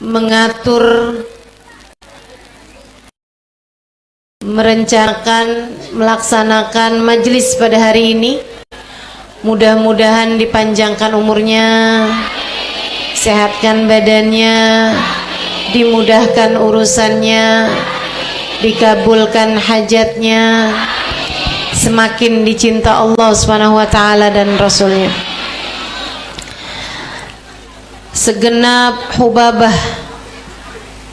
mengatur, merencanakan, melaksanakan majelis pada hari ini. Mudah-mudahan dipanjangkan umurnya, sehatkan badannya, dimudahkan urusannya, dikabulkan hajatnya, semakin dicinta Allah SWT dan Rasulnya. Segenap hubabah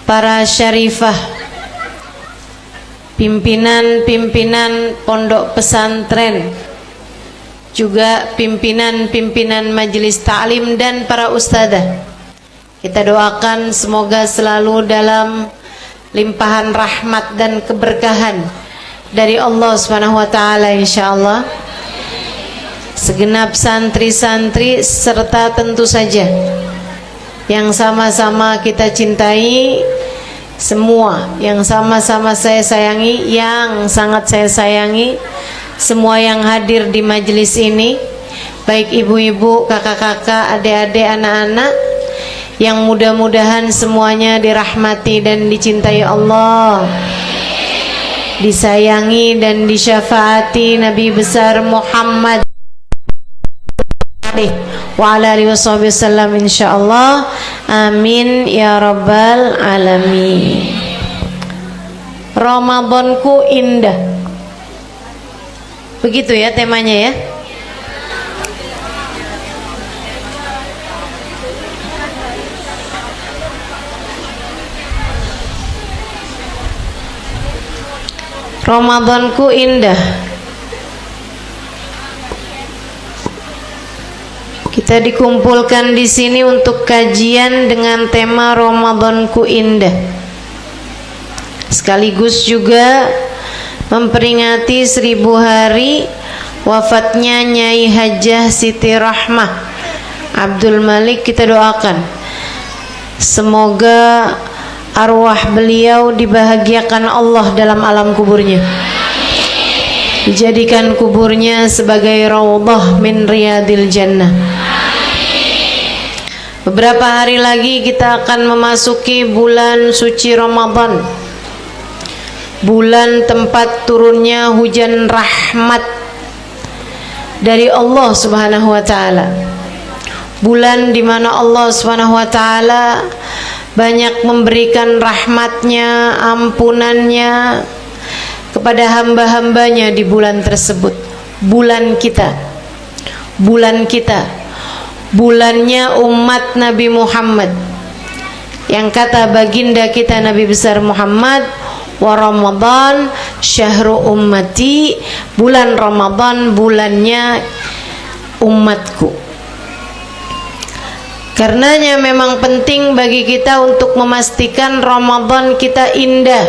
para syarifah, pimpinan-pimpinan pondok pesantren, juga pimpinan-pimpinan majelis ta'lim dan para ustadzah, kita doakan semoga selalu dalam limpahan rahmat dan keberkahan dari Allah SWT insyaallah. Segenap santri-santri serta tentu saja yang sama-sama kita cintai, semua yang sama-sama saya sayangi, yang sangat saya sayangi, semua yang hadir di majelis ini, baik ibu-ibu, kakak-kakak, adik-adik, anak-anak, yang mudah-mudahan semuanya dirahmati dan dicintai Allah, disayangi dan disyafaati Nabi besar Muhammad wa ala alihi wasallam insyaallah. Amin ya rabbal alamin. Ramadanku indah, begitu ya temanya ya. Ramadanku indah. Kita dikumpulkan di sini untuk kajian dengan tema Ramadanku indah. Sekaligus juga memperingati 1000 hari wafatnya Nyai Hajah Siti Rahmah Abdul Malik. Kita doakan semoga arwah beliau dibahagiakan Allah dalam alam kuburnya, dijadikan kuburnya sebagai raudhah min riyadil jannah. Beberapa hari lagi kita akan memasuki bulan suci Ramadan, bulan tempat turunnya hujan rahmat dari Allah Subhanahu wa taala, bulan di mana Allah Subhanahu wa taala banyak memberikan rahmatnya, ampunannya kepada hamba-hambanya di bulan tersebut. Bulan kita, bulannya umat Nabi Muhammad, yang kata baginda kita Nabi besar Muhammad, wa Ramadan syahru ummati, bulan Ramadan bulannya umatku. Karenanya memang penting bagi kita untuk memastikan Ramadan kita indah.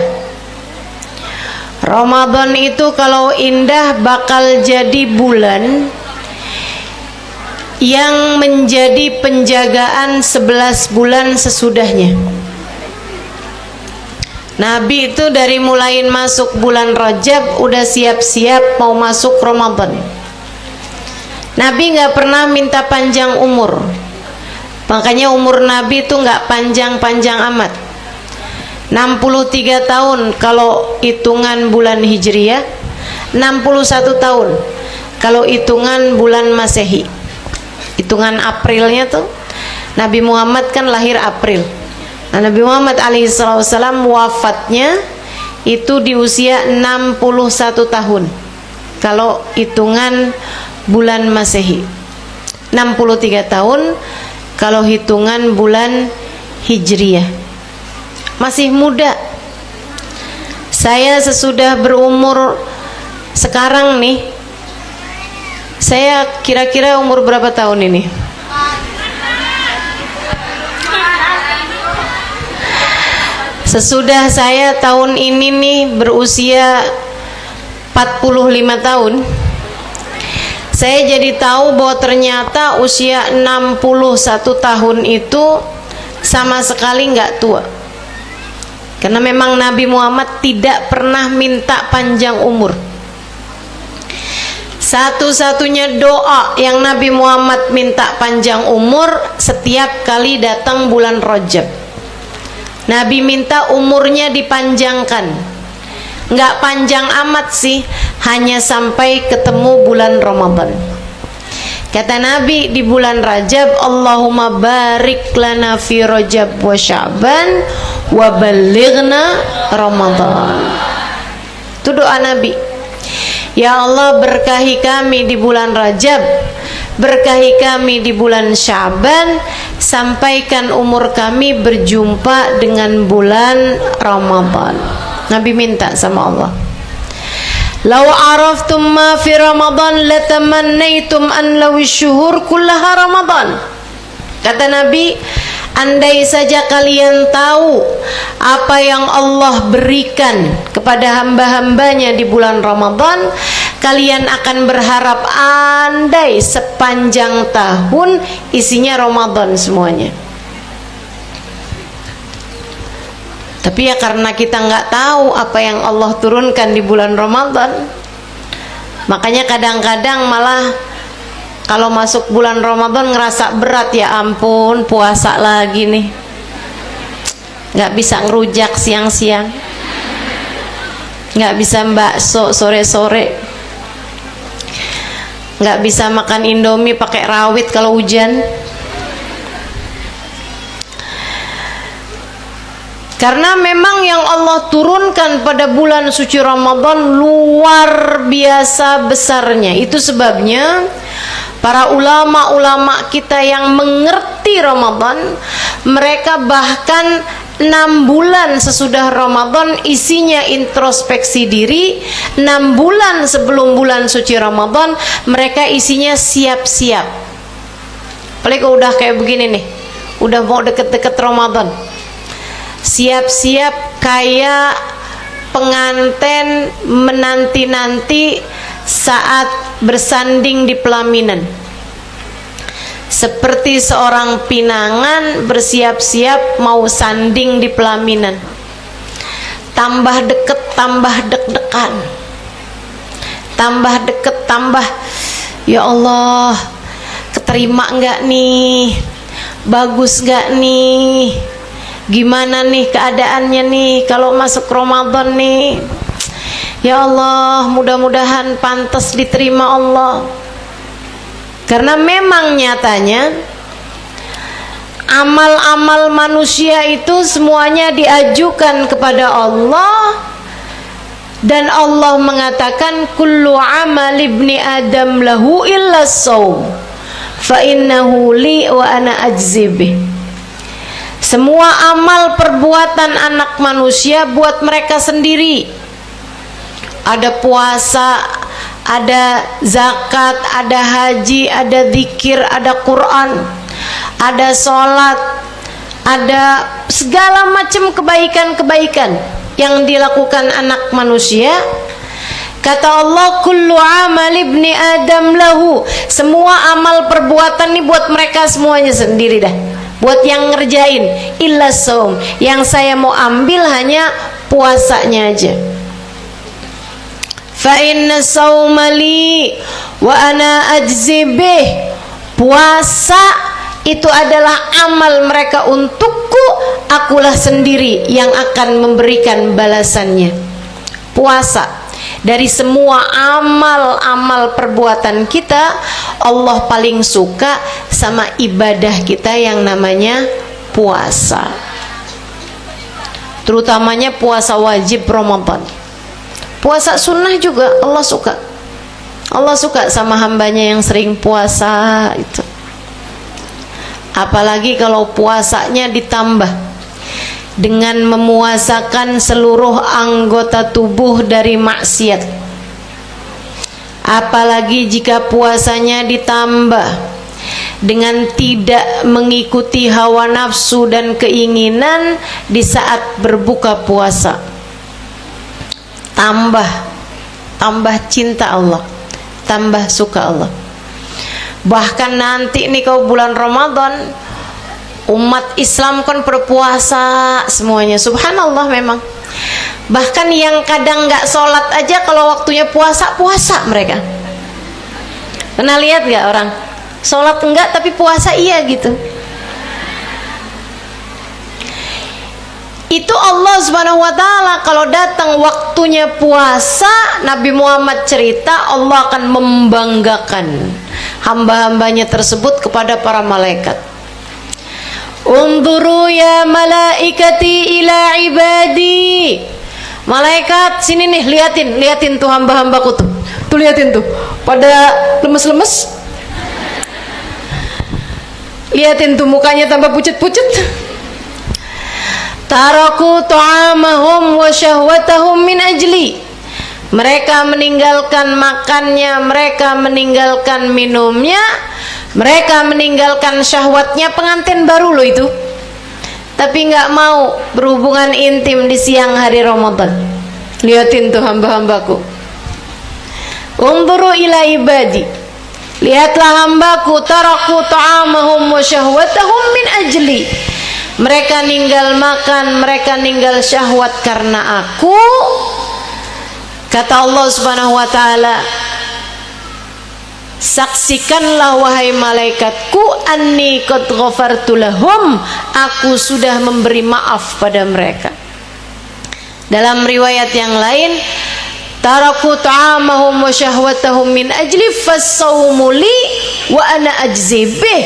Ramadan itu kalau indah bakal jadi bulan yang menjadi penjagaan 11 bulan sesudahnya. Nabi itu dari mulai masuk bulan Rajab udah siap-siap mau masuk Ramadan. Nabi nggak pernah minta panjang umur. Makanya umur Nabi itu nggak panjang-panjang amat. 63 tahun kalau hitungan bulan Hijriah, 61 tahun kalau hitungan bulan Masehi. Hitungan Aprilnya tuh, Nabi Muhammad kan lahir April. Nah, Nabi Muhammad alaihissalam wafatnya itu di usia 61 tahun kalau hitungan bulan Masehi, 63 tahun kalau hitungan bulan Hijriah. Masih muda. Saya sesudah berumur sekarang nih, saya kira-kira umur berapa tahun ini? Sesudah saya tahun ini nih berusia 45 tahun, saya jadi tahu bahwa ternyata usia 61 tahun itu sama sekali nggak tua. Karena memang Nabi Muhammad tidak pernah minta panjang umur. Satu-satunya doa yang Nabi Muhammad minta panjang umur setiap kali datang bulan Rajab. Nabi minta umurnya dipanjangkan. Nggak panjang amat sih, hanya sampai ketemu bulan Ramadan. Kata Nabi di bulan Rajab, Allahumma barik lana fi Rajab wa Sya'ban wa balighna Ramadan. Itu doa Nabi. Ya Allah, berkahi kami di bulan Rajab, berkahi kami di bulan Sya'ban, sampaikan umur kami berjumpa dengan bulan Ramadan. Nabi minta sama Allah, "Lau araftum ma fi Ramadan latamannaitum an lawi syuhur kullaha Ramadan." Kata Nabi, andai saja kalian tahu apa yang Allah berikan kepada hamba-hambanya di bulan Ramadan, kalian akan berharap andai sepanjang tahun isinya Ramadan semuanya. Tapi ya karena kita nggak tahu apa yang Allah turunkan di bulan Ramadan, makanya kadang-kadang malah kalau masuk bulan Ramadan ngerasa berat, ya ampun puasa lagi nih, nggak bisa ngerujak siang-siang, nggak bisa bakso sore-sore, nggak bisa makan Indomie pakai rawit kalau hujan. Karena memang yang Allah turunkan pada bulan suci Ramadan luar biasa besarnya. Itu sebabnya para ulama-ulama kita yang mengerti Ramadan, mereka bahkan 6 bulan sesudah Ramadan isinya introspeksi diri. 6 bulan sebelum bulan suci Ramadan mereka isinya siap-siap. Apalagi kalau udah kayak begini nih, udah mau deket-deket Ramadan, siap-siap kayak pengantin menanti-nanti saat bersanding di pelaminan, seperti seorang pinangan bersiap-siap mau sanding di pelaminan. Tambah deket tambah deg-degan, tambah deket tambah, ya Allah, keterima nggak nih, bagus nggak nih, gimana nih keadaannya nih kalau masuk Ramadan nih, ya Allah, mudah-mudahan pantas diterima Allah. Karena memang nyatanya amal-amal manusia itu semuanya diajukan kepada Allah, dan Allah mengatakan kullu amal ibni adam lahu illa shaum fa innahu li wa ana ajzi bih. Semua amal perbuatan anak manusia buat mereka sendiri. Ada puasa, ada zakat, ada haji, ada zikir, ada Quran, ada sholat, ada segala macam kebaikan-kebaikan yang dilakukan anak manusia. Kata Allah, kullu amal ibni adam lahu. Semua amal perbuatan ini buat mereka semuanya sendiri dah, buat yang ngerjain. Illa saum, yang saya mau ambil hanya puasanya aja. Fa inna sauma li wa ana ajzi bih. Puasa itu adalah amal mereka untukku, akulah sendiri yang akan memberikan balasannya. Puasa, dari semua amal-amal perbuatan kita, Allah paling suka sama ibadah kita yang namanya puasa, terutamanya puasa wajib Ramadan. Puasa sunnah juga Allah suka. Allah suka sama hambanya yang sering puasa itu. Apalagi kalau puasanya ditambah dengan memuasakan seluruh anggota tubuh dari maksiat. Apalagi jika puasanya ditambah dengan tidak mengikuti hawa nafsu dan keinginan di saat berbuka puasa. Tambah cinta Allah, tambah suka Allah. Bahkan nanti nih kalau bulan Ramadan, umat Islam kan berpuasa semuanya, subhanallah memang. Bahkan yang kadang nggak sholat aja kalau waktunya puasa, puasa mereka. Pernah lihat nggak orang sholat enggak tapi puasa iya gitu? Itu Allah Subhanahu wa taala kalau datang waktunya puasa, Nabi Muhammad cerita Allah akan membanggakan hamba-hambanya tersebut kepada para malaikat. Unduru ya malaikati ila ibadi. Malaikat sini nih, liatin tuh hamba-hambaku tuh. Tuh liatin tuh, pada lemes-lemes. Liatin tuh mukanya tambah pucet-pucet. Taraku ta'amahum wa syahwatahum min ajli. Mereka meninggalkan makannya, mereka meninggalkan minumnya, mereka meninggalkan syahwatnya. Pengantin baru loh itu, tapi nggak mau berhubungan intim di siang hari Ramadan. Liatin tuh hamba-hambaku. Unzuru ila ibadi. Lihatlah hambaku, taraku ta'amahum wa syahwatahum min ajli. Mereka ninggal makan, mereka ninggal syahwat karena aku. Kata Allah Subhanahu wa taala, saksikanlah wahai malaikatku, anni qad ghafartu lahum, aku sudah memberi maaf pada mereka. Dalam riwayat yang lain, taraku ta'amahum wa syahwatahum min ajli fasawmu li wa ana ajzi bih.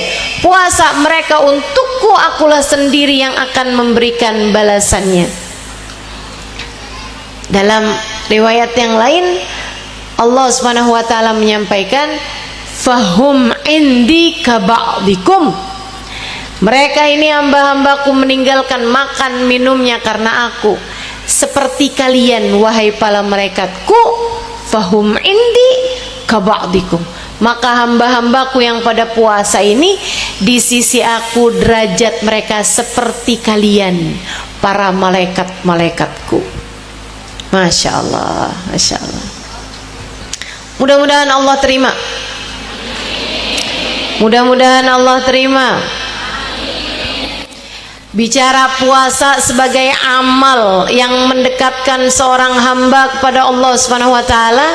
Puasa mereka untukku, akulah sendiri yang akan memberikan balasannya. Dalam riwayat yang lain, Allah Subhanahu wa taala menyampaikan, fahum indi ka ba'dikum. Mereka ini hamba-hambaku meninggalkan makan minumnya karena aku, seperti kalian wahai para malaikatku. Fahum indi ka ba'dikum. Maka hamba-hambaku yang pada puasa ini di sisi aku derajat mereka seperti kalian para malaikat-malaikatku. Masya Allah, Masya Allah. Mudah-mudahan Allah terima. Mudah-mudahan Allah terima. Bicara puasa sebagai amal yang mendekatkan seorang hamba kepada Allah Subhanahu wa taala,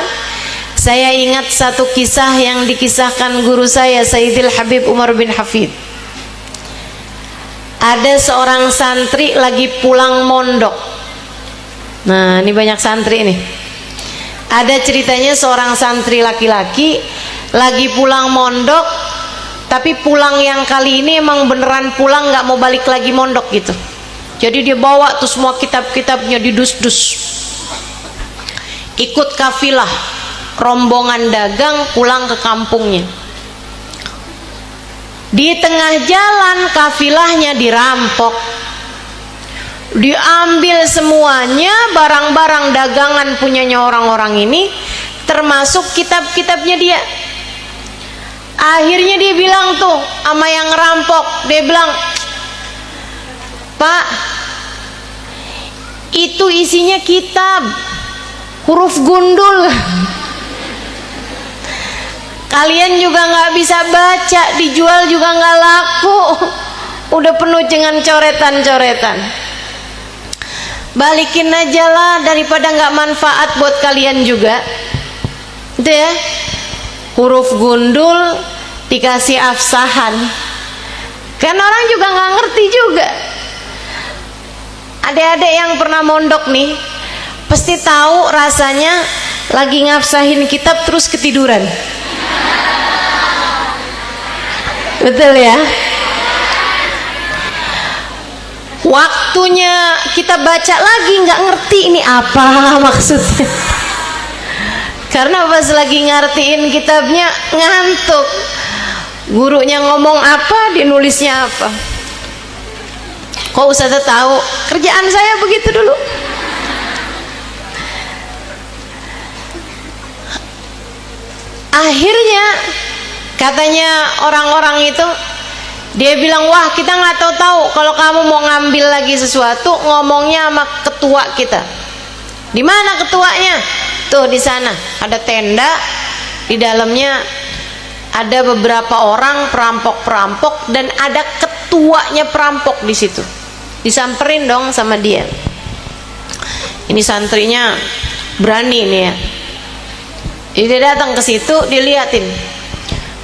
saya ingat satu kisah yang dikisahkan guru saya, Sayyidil Habib Umar bin Hafid. Ada seorang santri lagi pulang mondok. Nah, ini banyak santri nih. Ada ceritanya seorang santri laki-laki lagi pulang mondok, tapi pulang yang kali ini emang beneran pulang, nggak mau balik lagi mondok gitu. Jadi dia bawa tuh semua kitab-kitabnya didus-dus. Ikut kafilah rombongan dagang pulang ke kampungnya. Di tengah jalan kafilahnya dirampok, diambil semuanya barang-barang dagangan punyanya orang-orang ini, termasuk kitab-kitabnya dia. Akhirnya dia bilang tuh sama yang ngerampok, dia bilang, Pak, itu isinya kitab huruf gundul. Kalian juga nggak bisa baca, dijual juga nggak laku, udah penuh dengan coretan-coretan. Balikin aja lah, daripada nggak manfaat buat kalian juga. Itu ya, huruf gundul dikasih afsahan, kan orang juga nggak ngerti juga. Adik-adik yang pernah mondok nih pasti tahu rasanya lagi ngafsahin kitab terus ketiduran. Betul ya? Waktunya kita baca lagi nggak ngerti ini apa maksudnya, karena pas lagi ngertiin kitabnya ngantuk. Gurunya ngomong apa, dinulisnya apa. Kok Ustazah tahu? Kerjaan saya begitu dulu. Akhirnya katanya orang-orang itu, dia bilang, wah kita nggak tahu kalau kamu mau ngambil lagi sesuatu ngomongnya sama ketua kita. Di mana ketuanya? Tuh di sana ada tenda, di dalamnya ada beberapa orang perampok-perampok dan ada ketuanya perampok di situ. Disamperin dong sama dia. Ini santrinya berani nih ya. Jadi dia datang ke situ, diliatin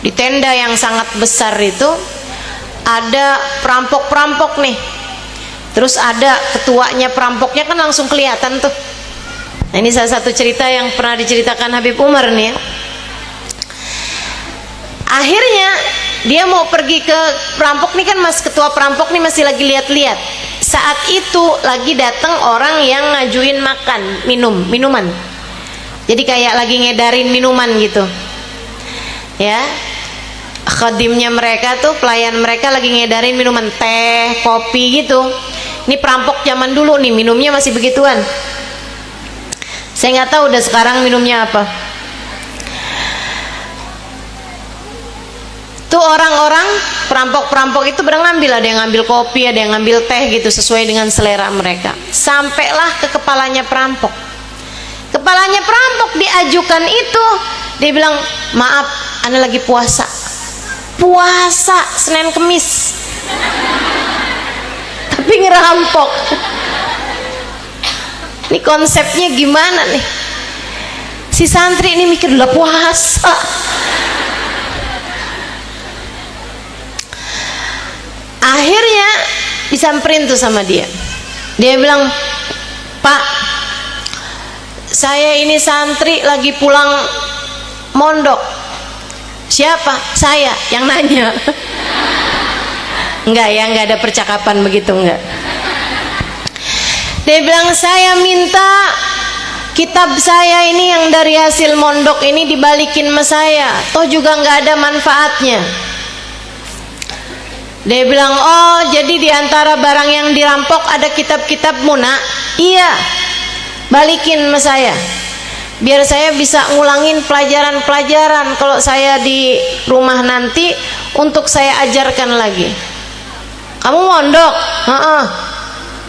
di tenda yang sangat besar itu ada perampok-perampok nih. Terus ada ketuanya perampoknya kan langsung kelihatan tuh. Nah, ini salah satu cerita yang pernah diceritakan Habib Umar nih ya. Akhirnya dia mau pergi ke perampok nih kan, mas ketua perampok nih masih lagi lihat-lihat. Saat itu lagi datang orang yang ngajuin makan, minuman. Jadi kayak lagi ngedarin minuman gitu. Ya. Khadimnya mereka tuh, pelayan mereka lagi ngedarin minuman teh, kopi gitu. Ini perampok zaman dulu nih, minumnya masih begituan. Saya nggak tahu udah sekarang minumnya apa. Tuh orang-orang perampok-perampok itu pada ngambil, ada yang ngambil kopi, ada yang ngambil teh gitu sesuai dengan selera mereka. Sampailah ke kepalanya perampok. Kepalanya perampok diajukan itu, dia bilang, maaf, ana lagi puasa. Puasa Senin Kemis. Tapi ngerampok. Ini konsepnya gimana nih? Si santri ini mikir udah puasa. Akhirnya disamperin tuh sama dia. Dia bilang, Pak, saya ini santri lagi pulang mondok. Siapa? Saya yang nanya. Enggak ya, enggak ada percakapan begitu, enggak. Dia bilang, saya minta kitab saya ini yang dari hasil mondok ini dibalikin sama saya, toh juga enggak ada manfaatnya. Dia bilang, oh jadi diantara barang yang dirampok ada kitab-kitabmu nak? Iya, balikin sama saya biar saya bisa ngulangin pelajaran-pelajaran kalau saya di rumah nanti untuk saya ajarkan lagi. Kamu mondok?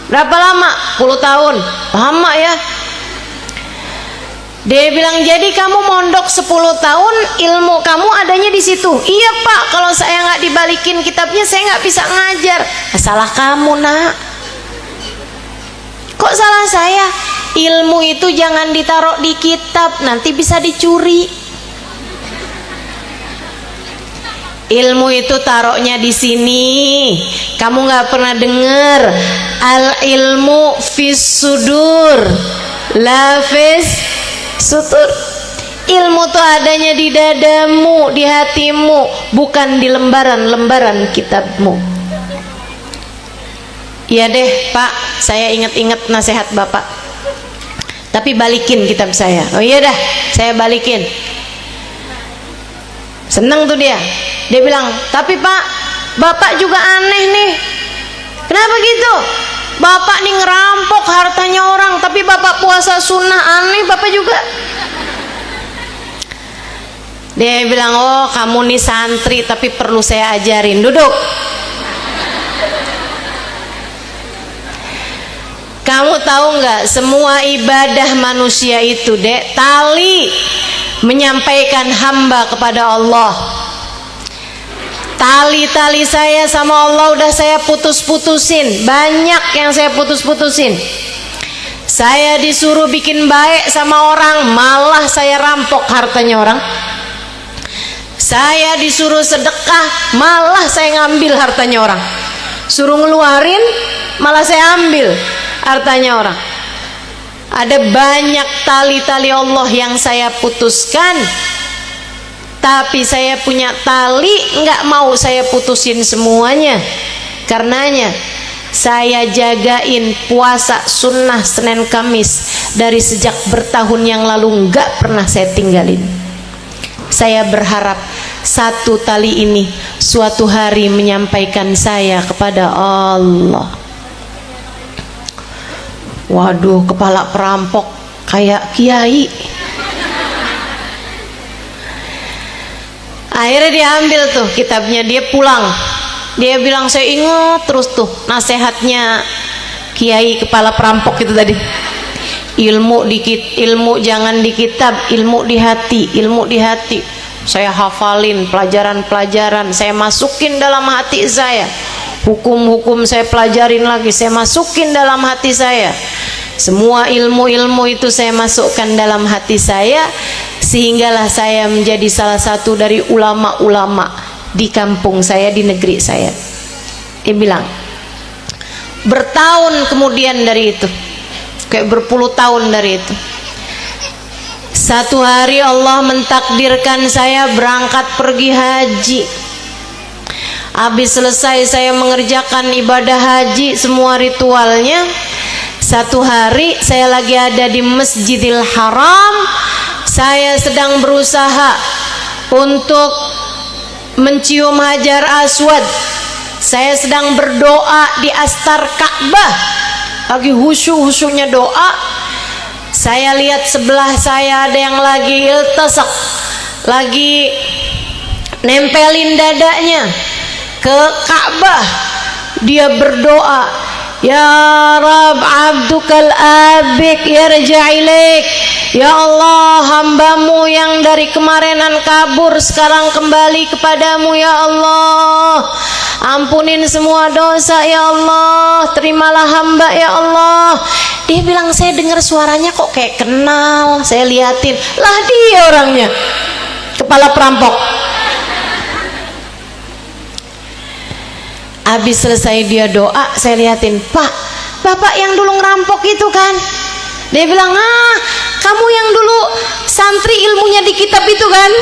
Berapa lama? 10 tahun. Lama ya. Dia bilang, jadi kamu mondok 10 tahun, ilmu kamu adanya di situ. Iya Pak, kalau saya nggak dibalikin kitabnya saya nggak bisa ngajar. Salah kamu nak. Kok salah saya? Ilmu itu jangan ditaruh di kitab, nanti bisa dicuri. Ilmu itu taruhnya di sini. Kamu nggak pernah dengar al ilmu fis sudur, la fis sutur. Ilmu tuh adanya di dadamu, di hatimu, bukan di lembaran-lembaran kitabmu. Iya deh Pak, saya ingat-ingat nasihat Bapak, tapi balikin kitab saya. Oh iya dah, saya balikin. Seneng tuh dia. Dia bilang, tapi Pak, Bapak juga aneh nih. Kenapa gitu? Bapak nih ngerampok hartanya orang, tapi Bapak puasa sunnah, aneh Bapak juga. Dia bilang, oh kamu nih santri tapi perlu saya ajarin. Duduk. Kamu tahu nggak, semua ibadah manusia itu dek tali menyampaikan hamba kepada Allah. Tali-tali saya sama Allah udah saya putus-putusin, banyak yang saya putus-putusin. Saya disuruh bikin baik sama orang, malah saya rampok hartanya orang. Saya disuruh sedekah, malah saya ngambil hartanya orang. Suruh ngeluarin, malah saya ambil hartanya orang. Ada banyak tali-tali Allah yang saya putuskan, tapi saya punya tali nggak mau saya putusin semuanya. Karenanya saya jagain puasa sunnah Senin Kamis dari sejak bertahun yang lalu, nggak pernah saya tinggalin. Saya berharap satu tali ini suatu hari menyampaikan saya kepada Allah. Waduh, kepala perampok kayak kiai. Akhirnya dia ambil tuh kitabnya, dia pulang. Dia bilang, saya ingat terus tuh nasihatnya kiai kepala perampok itu tadi. Ilmu jangan di kitab, ilmu di hati, ilmu di hati. Saya hafalin pelajaran-pelajaran, saya masukin dalam hati saya. Hukum-hukum saya pelajarin lagi, saya masukin dalam hati saya. Semua ilmu-ilmu itu saya masukkan dalam hati saya, sehinggalah saya menjadi salah satu dari ulama-ulama di kampung saya, di negeri saya. Dia bilang, bertahun kemudian dari itu, kayak berpuluh tahun dari itu. Satu hari Allah mentakdirkan saya berangkat pergi haji. Habis selesai saya mengerjakan ibadah haji, semua ritualnya. Satu hari saya lagi ada di Masjidil Haram. Saya sedang berusaha untuk mencium Hajar Aswad. Saya sedang berdoa di astar Ka'bah, lagi khusyuk-khusyuknya doa. Saya lihat sebelah saya ada yang lagi iltasak, lagi nempelin dadanya ke Ka'bah. Dia berdoa, ya Rab, abdukal abik yarja ilaik. Ya Allah, hambamu yang dari kemarinan kabur sekarang kembali kepadamu ya Allah. Ampunin semua dosa ya Allah, terimalah hamba ya Allah. Dia bilang, saya dengar suaranya kok kayak kenal. Saya liatin, lah dia orangnya, kepala perampok. Habis selesai dia doa, saya liatin, Pak, Bapak yang dulu ngerampok itu kan? Dia bilang, ah, kamu yang dulu santri ilmunya di kitab itu kan?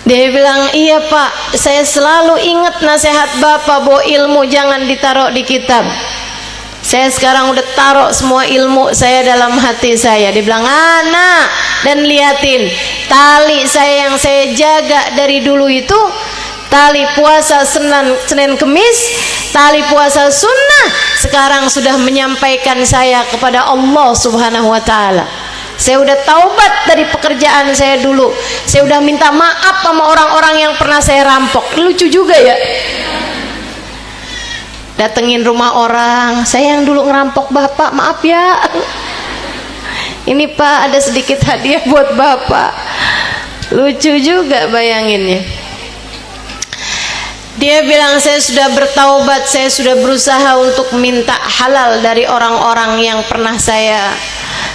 Dia bilang, iya Pak, saya selalu ingat nasihat Bapak bahwa ilmu jangan ditaruh di kitab. Saya sekarang udah taruh semua ilmu saya dalam hati saya. Dia bilang, anak, dan liatin tali saya yang saya jaga dari dulu itu, tali puasa Senin Kemis, tali puasa sunnah, sekarang sudah menyampaikan saya kepada Allah Subhanahu wa Ta'ala. Saya udah taubat dari pekerjaan saya dulu. Saya udah minta maaf sama orang-orang yang pernah saya rampok. Lucu juga ya, datengin rumah orang, saya yang dulu ngerampok Bapak, maaf ya, ini Pak ada sedikit hadiah buat Bapak. Lucu juga bayanginnya. Dia bilang, saya sudah bertaubat, saya sudah berusaha untuk minta halal dari orang-orang yang pernah saya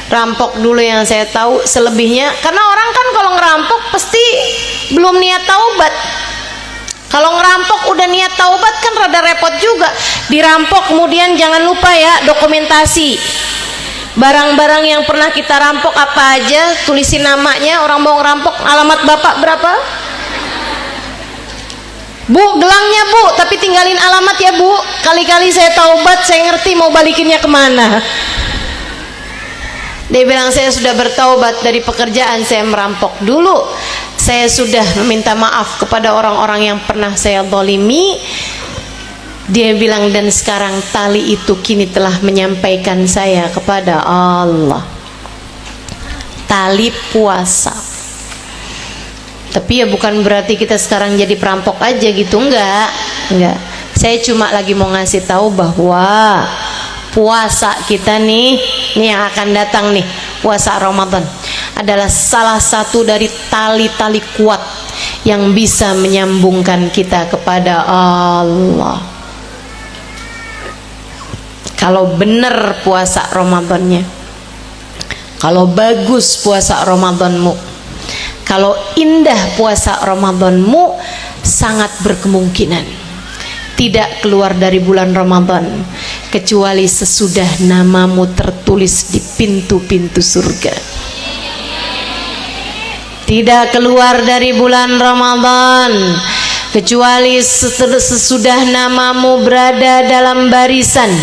rampok dulu, yang saya tahu. Selebihnya, karena orang kan kalau ngerampok pasti belum niat taubat. Kalau ngerampok udah niat taubat kan rada repot juga. Dirampok kemudian jangan lupa ya dokumentasi barang-barang yang pernah kita rampok apa aja, tulisin namanya. Orang mau ngerampok, alamat Bapak berapa? Bu, gelangnya Bu, tapi tinggalin alamat ya Bu. Kali-kali saya taubat, saya ngerti mau balikinnya kemana. Dia bilang, saya sudah bertaubat dari pekerjaan saya merampok dulu. Saya sudah meminta maaf kepada orang-orang yang pernah saya zalimi. Dia bilang, dan sekarang tali itu kini telah menyampaikan saya kepada Allah. Tali puasa. Tapi ya bukan berarti kita sekarang jadi perampok aja gitu, enggak. Saya cuma lagi mau ngasih tahu bahwa puasa kita nih yang akan datang nih, puasa Ramadan adalah salah satu dari tali-tali kuat yang bisa menyambungkan kita kepada Allah. Kalau benar puasa Ramadannya, kalau bagus puasa Ramadanmu, kalau indah puasa Ramadanmu, sangat berkemungkinan tidak keluar dari bulan Ramadan kecuali sesudah namamu tertulis di pintu-pintu surga. Tidak keluar dari bulan Ramadan kecuali sesudah namamu berada dalam barisan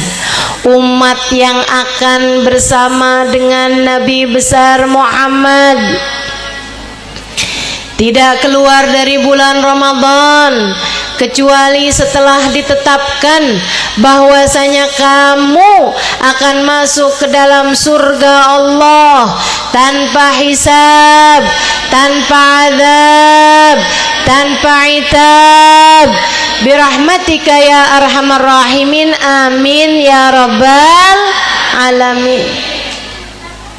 umat yang akan bersama dengan Nabi besar Muhammad. Tidak keluar dari bulan Ramadan kecuali setelah ditetapkan bahwasanya kamu akan masuk ke dalam surga Allah tanpa hisab, tanpa azab, tanpa itab, birahmatika ya arhamar rahimin, amin ya rabbal alamin.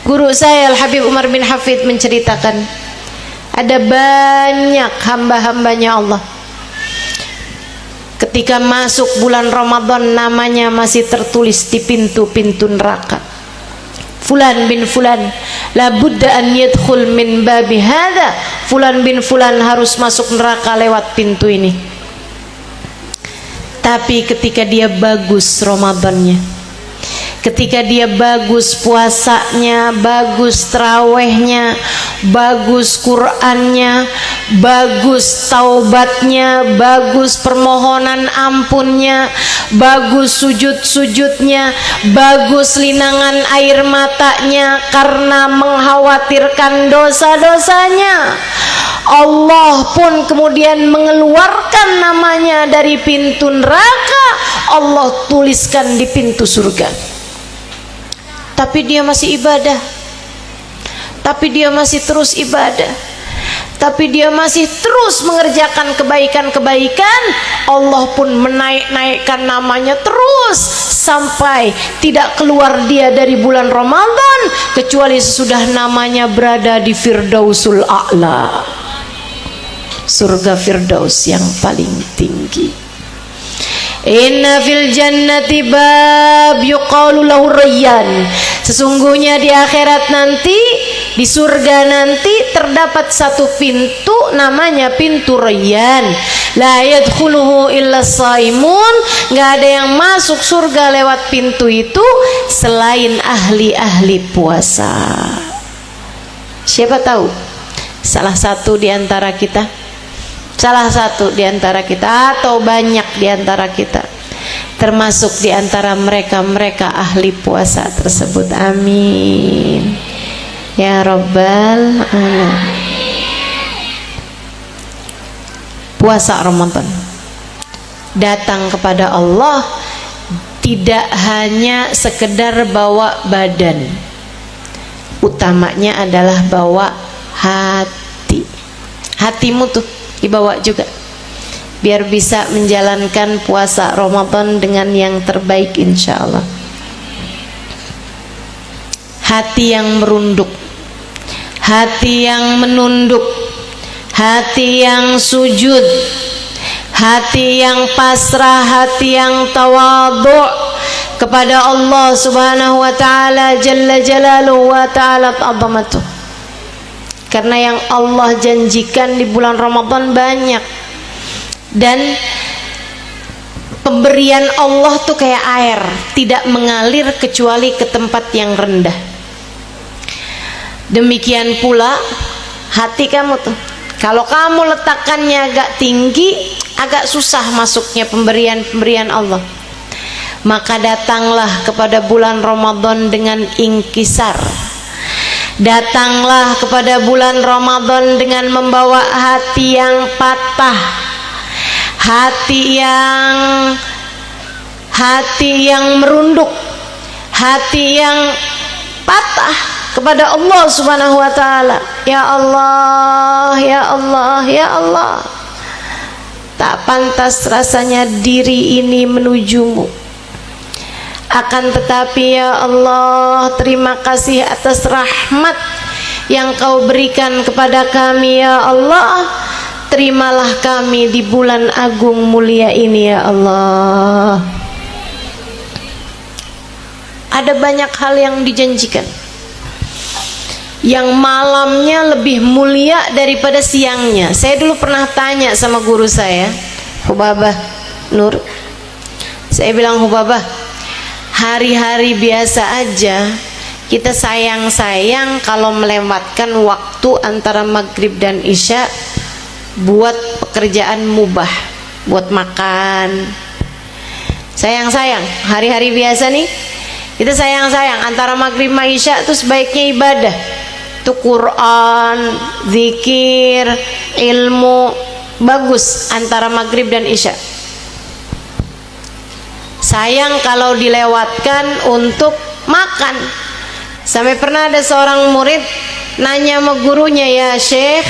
Guru saya Al Habib Umar bin Hafid menceritakan, ada banyak hamba-hambanya Allah ketika masuk bulan Ramadan namanya masih tertulis di pintu-pintu neraka. Fulan bin Fulan la budda an yadkhul min babi hadha. Fulan bin Fulan harus masuk neraka lewat pintu ini. Tapi ketika dia bagus Ramadannya, ketika dia bagus puasanya, bagus trawehnya, bagus Qur'annya, bagus taubatnya, bagus permohonan ampunnya, bagus sujud-sujudnya, bagus linangan air matanya karena mengkhawatirkan dosa-dosanya, Allah pun kemudian mengeluarkan namanya dari pintu neraka, Allah tuliskan di pintu surga. Tapi dia masih ibadah, tapi dia masih terus ibadah, tapi dia masih terus mengerjakan kebaikan-kebaikan, Allah pun menaik-naikkan namanya terus sampai tidak keluar dia dari bulan Ramadan kecuali sesudah namanya berada di Firdausul A'la, surga Firdaus yang paling tinggi. Inna fil jannati bab yuqalu lahu Rayyan. Sesungguhnya di akhirat nanti, di surga nanti terdapat satu pintu namanya pintu Rayyan. La yadkhuluhu illa shaimun. Enggak ada yang masuk surga lewat pintu itu selain ahli-ahli puasa. Siapa tahu salah satu di antara kita, salah satu di antara kita atau banyak di antara kita termasuk di antara mereka ahli puasa tersebut. Amin ya rabbal alamin. Puasa Ramadan datang kepada Allah tidak hanya sekedar bawa badan, utamanya adalah bawa hati. Hatimu tuh dibawa juga biar bisa menjalankan puasa Ramadan dengan yang terbaik insya Allah. Hati yang merunduk, hati yang menunduk, hati yang sujud, hati yang pasrah, hati yang tawadhu kepada Allah subhanahu wa ta'ala jalla jalaluhu wa ta'ala azamatuh. Karena yang Allah janjikan di bulan Ramadan banyak, dan pemberian Allah tuh kayak air, tidak mengalir kecuali ke tempat yang rendah. Demikian pula hati kamu tuh, kalau kamu letakkannya agak tinggi, agak susah masuknya pemberian Allah. Maka datanglah kepada bulan Ramadan dengan inkisar. Datanglah kepada bulan Ramadan dengan membawa hati yang patah, hati yang merunduk, hati yang patah kepada Allah subhanahu wa ta'ala. Ya Allah, ya Allah, ya Allah, tak pantas rasanya diri ini menujumu. Akan tetapi ya Allah, terima kasih atas rahmat yang kau berikan kepada kami ya Allah. Terimalah kami di bulan agung mulia ini ya Allah. Ada banyak hal yang dijanjikan, yang malamnya lebih mulia daripada siangnya. Saya dulu pernah tanya sama guru saya, Hubabah Nur. Saya bilang, Hubabah, hari-hari biasa aja kita sayang-sayang kalau melewatkan waktu antara maghrib dan isya buat pekerjaan mubah, buat makan. Sayang-sayang, hari-hari biasa nih kita sayang-sayang antara maghrib sama isya tuh sebaiknya ibadah. Tuh Quran, zikir, ilmu, bagus antara maghrib dan isya. Sayang kalau dilewatkan untuk makan. Sampai pernah ada seorang murid nanya sama gurunya, ya Syekh,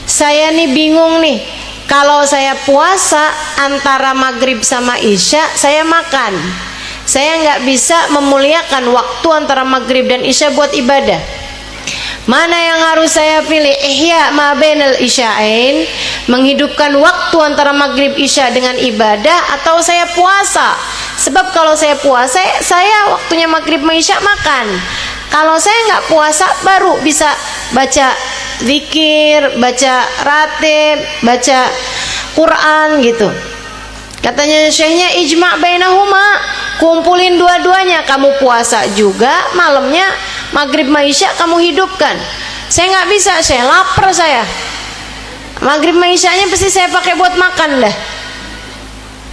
saya nih bingung nih, kalau saya puasa antara maghrib sama isya saya makan, saya nggak bisa memuliakan waktu antara maghrib dan isya buat ibadah. Mana yang harus saya pilih? Ihya ma bainal isya'ain, menghidupkan waktu antara maghrib isya dengan ibadah, atau saya puasa? Sebab kalau saya puasa, saya waktunya maghrib sama isya makan. Kalau saya nggak puasa baru bisa baca zikir, baca ratib, baca Quran gitu. Katanya syekhnya ijma' bainahuma, kumpulin dua-duanya, kamu puasa juga malamnya maghrib maisya kamu hidupkan. Saya nggak bisa, saya lapar, saya maghrib maisyanya pasti saya pakai buat makan dah.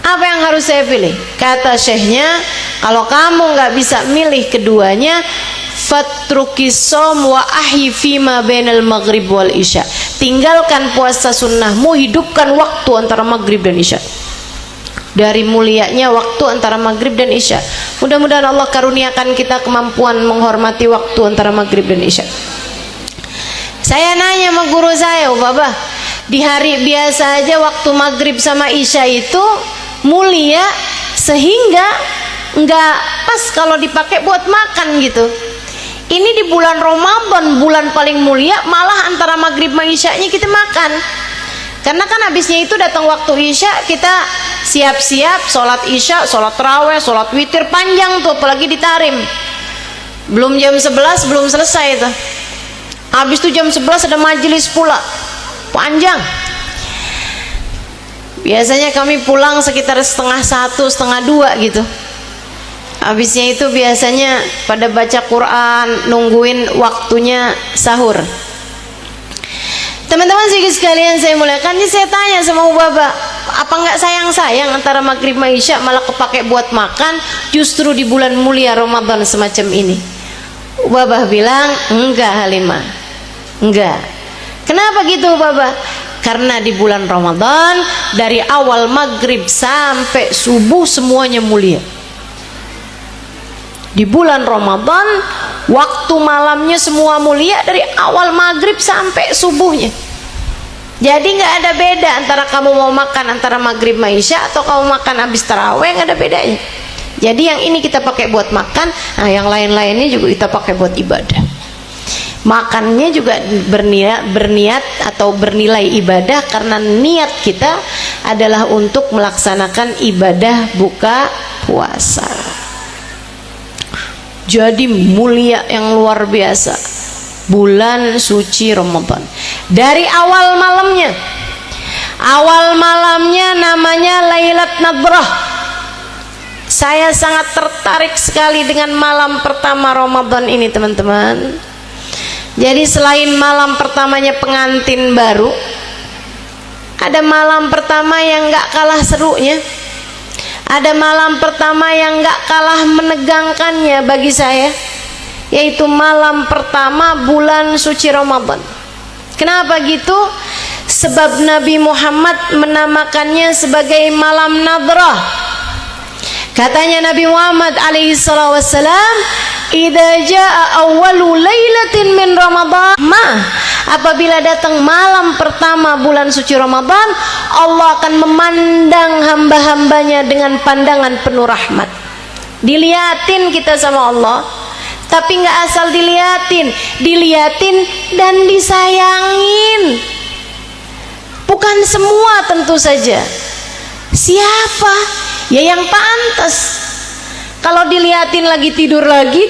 Apa yang harus saya pilih? Kata syekhnya, kalau kamu nggak bisa milih keduanya, fatruki som wa ahyi fima bainal maghrib wal isya. Tinggalkan puasa sunnahmu, hidupkan waktu antara maghrib dan isya. Dari mulianya waktu antara maghrib dan isya. Mudah-mudahan Allah karuniakan kita kemampuan menghormati waktu antara maghrib dan isya. Saya nanya sama guru saya, Baba, di hari biasa aja waktu maghrib sama isya itu mulia sehingga nggak pas kalau dipakai buat makan gitu. Ini di bulan Ramadan, bulan paling mulia, malah antara maghrib sama isyanya kita makan. Karena kan habisnya itu datang waktu isya, kita siap-siap sholat isya, sholat taraweh, sholat witir panjang tuh, apalagi di tarim. Belum jam 11 belum selesai tuh. Habis itu jam 11 ada majelis pula, panjang. Biasanya kami pulang sekitar setengah 1, setengah 2 gitu. Habisnya itu biasanya pada baca Quran, nungguin waktunya sahur. Teman-teman sekalian saya muliakan, ini saya tanya sama Baba, apa nggak sayang-sayang antara maghrib sama isya malah kepake buat makan justru di bulan mulia Ramadan semacam ini? Baba bilang, enggak Halimah, enggak. Kenapa gitu Baba? Karena di bulan Ramadan dari awal maghrib sampai subuh semuanya mulia. Di bulan Ramadan waktu malamnya semua mulia dari awal maghrib sampai subuhnya. Jadi nggak ada beda antara kamu mau makan antara maghrib sama isya atau kamu makan habis taraweh, nggak ada bedanya. Jadi yang ini kita pakai buat makan, nah yang lain-lainnya juga kita pakai buat ibadah. Makannya juga berniat atau bernilai ibadah karena niat kita adalah untuk melaksanakan ibadah buka puasa. Jadi mulia yang luar biasa bulan suci Ramadan. Dari awal malamnya namanya Lailat Nadrah. Saya sangat tertarik sekali dengan malam pertama Ramadan ini teman-teman. Jadi selain malam pertamanya pengantin baru, ada malam pertama yang gak kalah serunya. Ada malam pertama yang gak kalah menegangkannya bagi saya, yaitu malam pertama bulan suci Ramadan. Kenapa gitu? Sebab Nabi Muhammad menamakannya sebagai malam nadrah. Katanya Nabi Muhammad alaihi salatu wassalam, "Idza jaa awwalu lailatin min Ramadan." Apabila datang malam pertama bulan suci Ramadan, Allah akan memandang hamba-hambanya dengan pandangan penuh rahmat. Diliatin kita sama Allah, tapi nggak asal diliatin dan disayangin. Bukan semua tentu saja. Siapa? Ya yang pantas. Kalau diliatin lagi tidur lagi.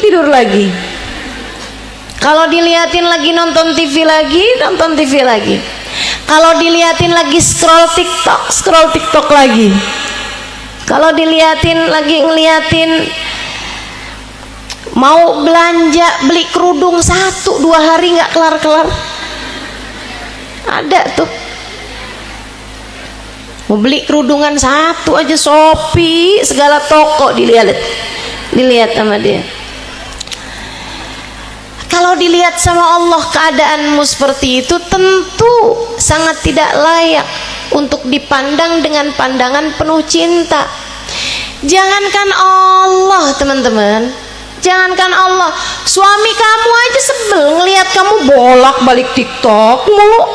Kalau diliatin lagi nonton TV lagi. Kalau diliatin lagi scroll TikTok lagi. Kalau diliatin lagi ngeliatin mau belanja beli kerudung 1-2 hari nggak kelar. Ada tuh. Mau beli kerudungan 1 aja Shopee, segala toko dilihat sama dia. Kalau dilihat sama Allah keadaanmu seperti itu, tentu sangat tidak layak untuk dipandang dengan pandangan penuh cinta. Jangankan Allah teman-teman, jangankan Allah, suami kamu aja sebel ngelihat kamu bolak-balik TikTok mulu.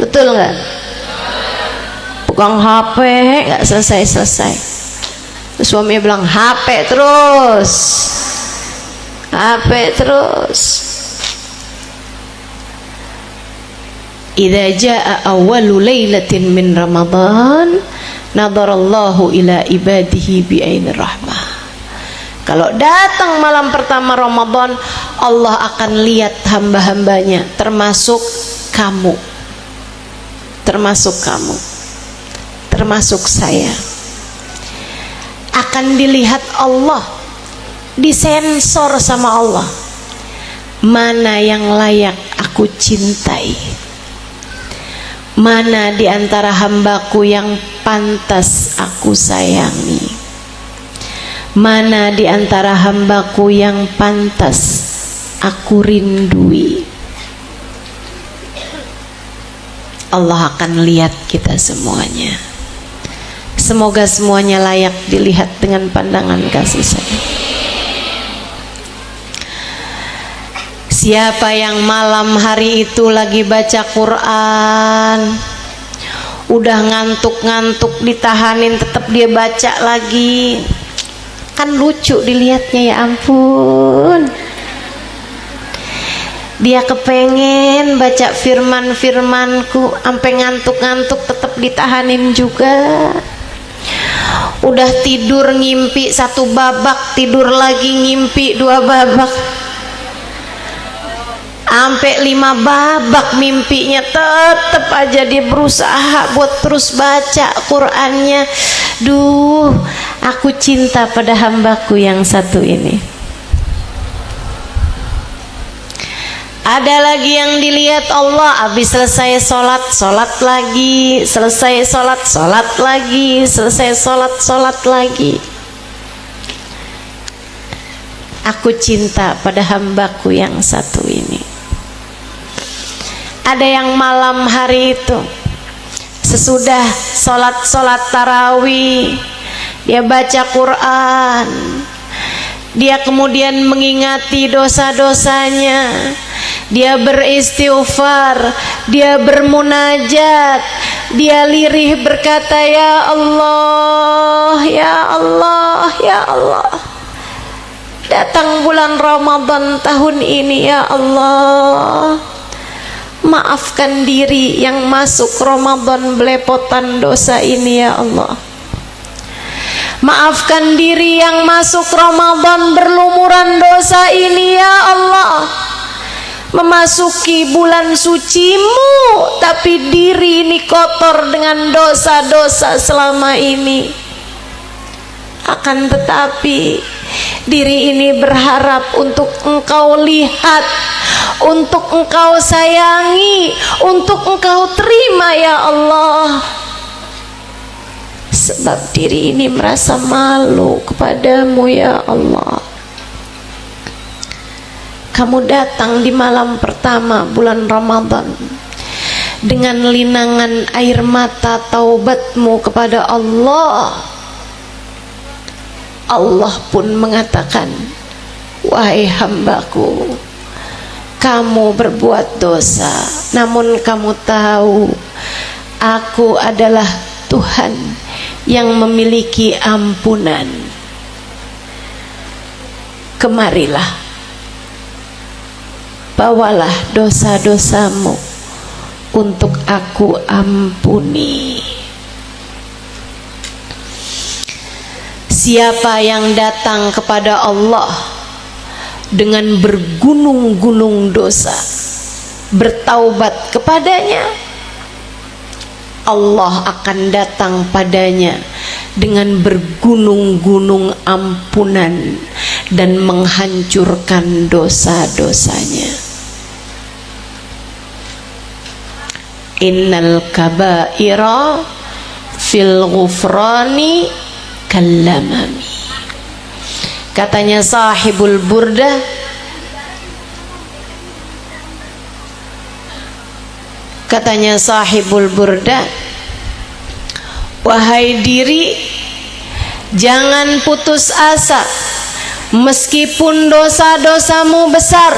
Betul nggak? Pegang HP nggak selesai. Suaminya bilang HP terus. Idza jaa awwalu lailatin min Ramadan nadarallahu ila ibadihi bi'ainir rahmah. Kalau datang malam pertama Ramadan, Allah akan lihat hamba-hambanya, termasuk kamu, termasuk saya. akan dilihat Allah, disensor sama Allah. Mana yang layak aku cintai, mana di antara hambaku yang pantas aku sayangi, mana di antara hambaku yang pantas aku rindui. Allah akan lihat kita semuanya. Semoga semuanya layak dilihat dengan pandangan kasih sayang. Siapa yang malam hari itu lagi baca Quran, udah ngantuk-ngantuk ditahanin tetap dia baca lagi, kan lucu dilihatnya, ya ampun. Dia kepengen baca firman-firmanku, sampai ngantuk-ngantuk tetap ditahanin juga. Udah tidur ngimpi 1 babak, tidur lagi ngimpi 2 babak, sampai 5 babak mimpinya, tetap aja dia berusaha buat terus baca Qur'annya. Duh, aku cinta pada hambaku yang satu ini. Ada lagi yang dilihat Allah, habis selesai sholat, sholat lagi, selesai sholat, sholat lagi, selesai sholat, sholat lagi. Aku cinta pada hambaku yang satu ini. Ada yang malam hari itu sesudah sholat tarawih dia baca Quran, dia kemudian mengingati dosa-dosanya, dia beristighfar, dia bermunajat, dia lirih berkata, ya Allah, ya Allah, ya Allah, datang bulan Ramadan tahun ini, ya Allah, maafkan diri yang masuk Ramadan belepotan dosa ini, ya Allah. Maafkan diri yang masuk Ramadan berlumuran dosa ini, ya Allah. Memasuki bulan sucimu, tapi diri ini kotor dengan dosa-dosa selama ini. Akan tetapi diri ini berharap untuk Engkau lihat, untuk Engkau sayangi, untuk Engkau terima, ya Allah. Sebab diri ini merasa malu kepadamu, ya Allah. Kamu datang di malam pertama bulan Ramadan dengan linangan air mata taubatmu kepada Allah. Allah pun mengatakan, wahai hambaku, kamu berbuat dosa, namun kamu tahu aku adalah Tuhan yang memiliki ampunan. Kemarilah, bawalah dosa-dosamu untuk aku ampuni. Siapa yang datang kepada Allah dengan bergunung-gunung dosa, bertaubat kepadanya, Allah akan datang padanya dengan bergunung-gunung ampunan dan menghancurkan dosa-dosanya. Innal kabaira fil ghufrani kallamami. Katanya sahibul burdah, katanya sahibul burdah, wahai diri, jangan putus asa meskipun dosa-dosamu besar.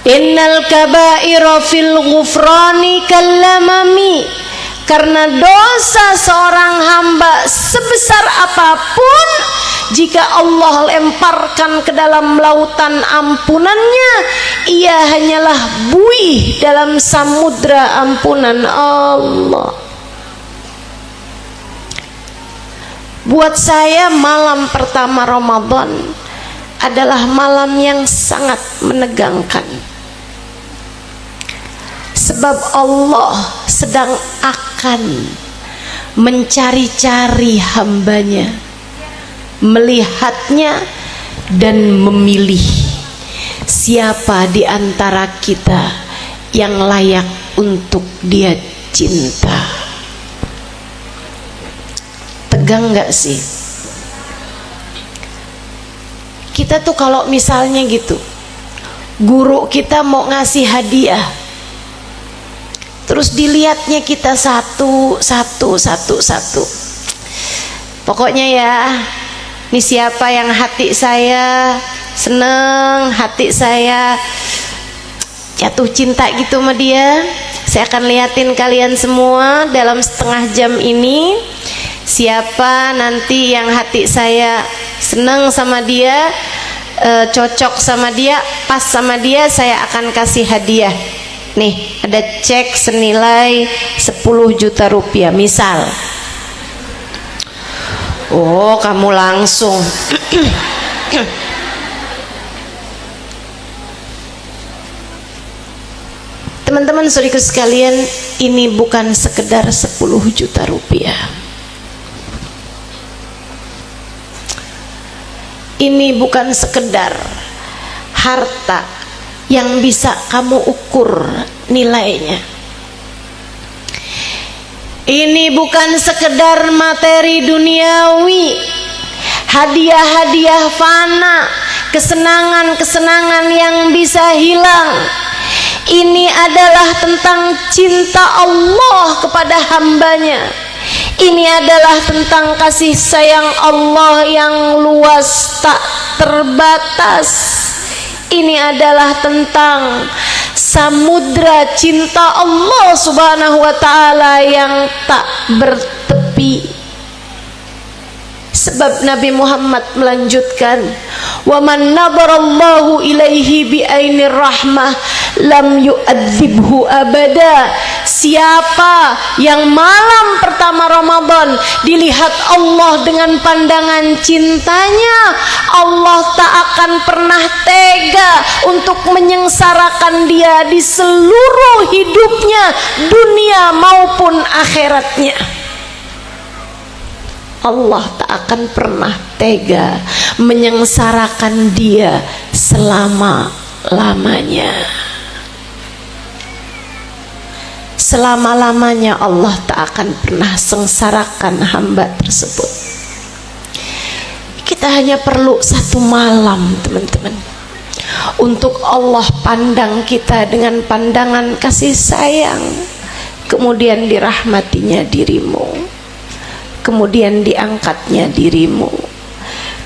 Innal kabaira fil ghufrani kallamami. Karena dosa seorang hamba sebesar apapun, jika Allah lemparkan ke dalam lautan ampunannya, ia hanyalah buih dalam samudra ampunan Allah. Buat saya malam pertama Ramadan adalah malam yang sangat menegangkan. Sebab Allah sedang akan mencari-cari hambanya melihatnya dan memilih siapa di antara kita yang layak untuk dia cinta. Tegang gak sih? Kita tuh kalau misalnya gitu, guru kita mau ngasih hadiah, terus dilihatnya kita satu. Pokoknya ya, ini siapa yang hati saya seneng, hati saya jatuh cinta gitu sama dia, saya akan liatin kalian semua dalam setengah jam ini. Siapa nanti yang hati saya seneng sama dia, cocok sama dia, pas sama dia, saya akan kasih hadiah. Nih, ada cek senilai 10 juta rupiah misal. Oh, kamu langsung. Teman-teman saudaraku sekalian, ini bukan sekedar 10 juta rupiah. Ini bukan sekedar harta yang bisa kamu ukur nilainya. Ini bukan sekedar materi duniawi, hadiah-hadiah fana, kesenangan-kesenangan yang bisa hilang. Ini adalah tentang cinta Allah kepada hambanya. Ini adalah tentang kasih sayang Allah yang luas tak terbatas. Ini adalah tentang samudra cinta Allah subhanahu wa ta'ala yang tak bertepi. Sebab Nabi Muhammad melanjutkan, wa man nadarallahu ilaihi bi ainir rahmah lam yu'adzibhu abada. Siapa yang malam pertama Ramadan dilihat Allah dengan pandangan cintanya, Allah tak akan pernah tega untuk menyengsarakan dia di seluruh hidupnya, dunia maupun akhiratnya. Allah tak akan pernah tega menyengsarakan dia selama-lamanya. Selama-lamanya Allah tak akan pernah sengsarakan hamba tersebut. Kita hanya perlu satu malam, teman-teman, untuk Allah pandang kita dengan pandangan kasih sayang, kemudian dirahmatinya dirimu, kemudian diangkatnya dirimu,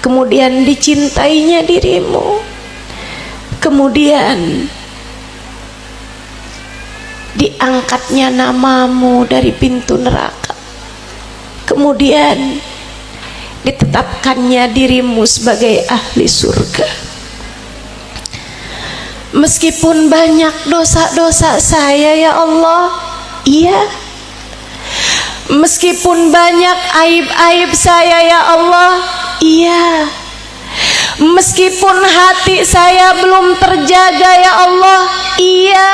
kemudian dicintainya dirimu, kemudian diangkatnya namamu dari pintu neraka, kemudian ditetapkannya dirimu sebagai ahli surga. Meskipun banyak dosa-dosa saya ya Allah, iya. Meskipun banyak aib-aib saya ya Allah, iya. Meskipun hati saya belum terjaga ya Allah, iya.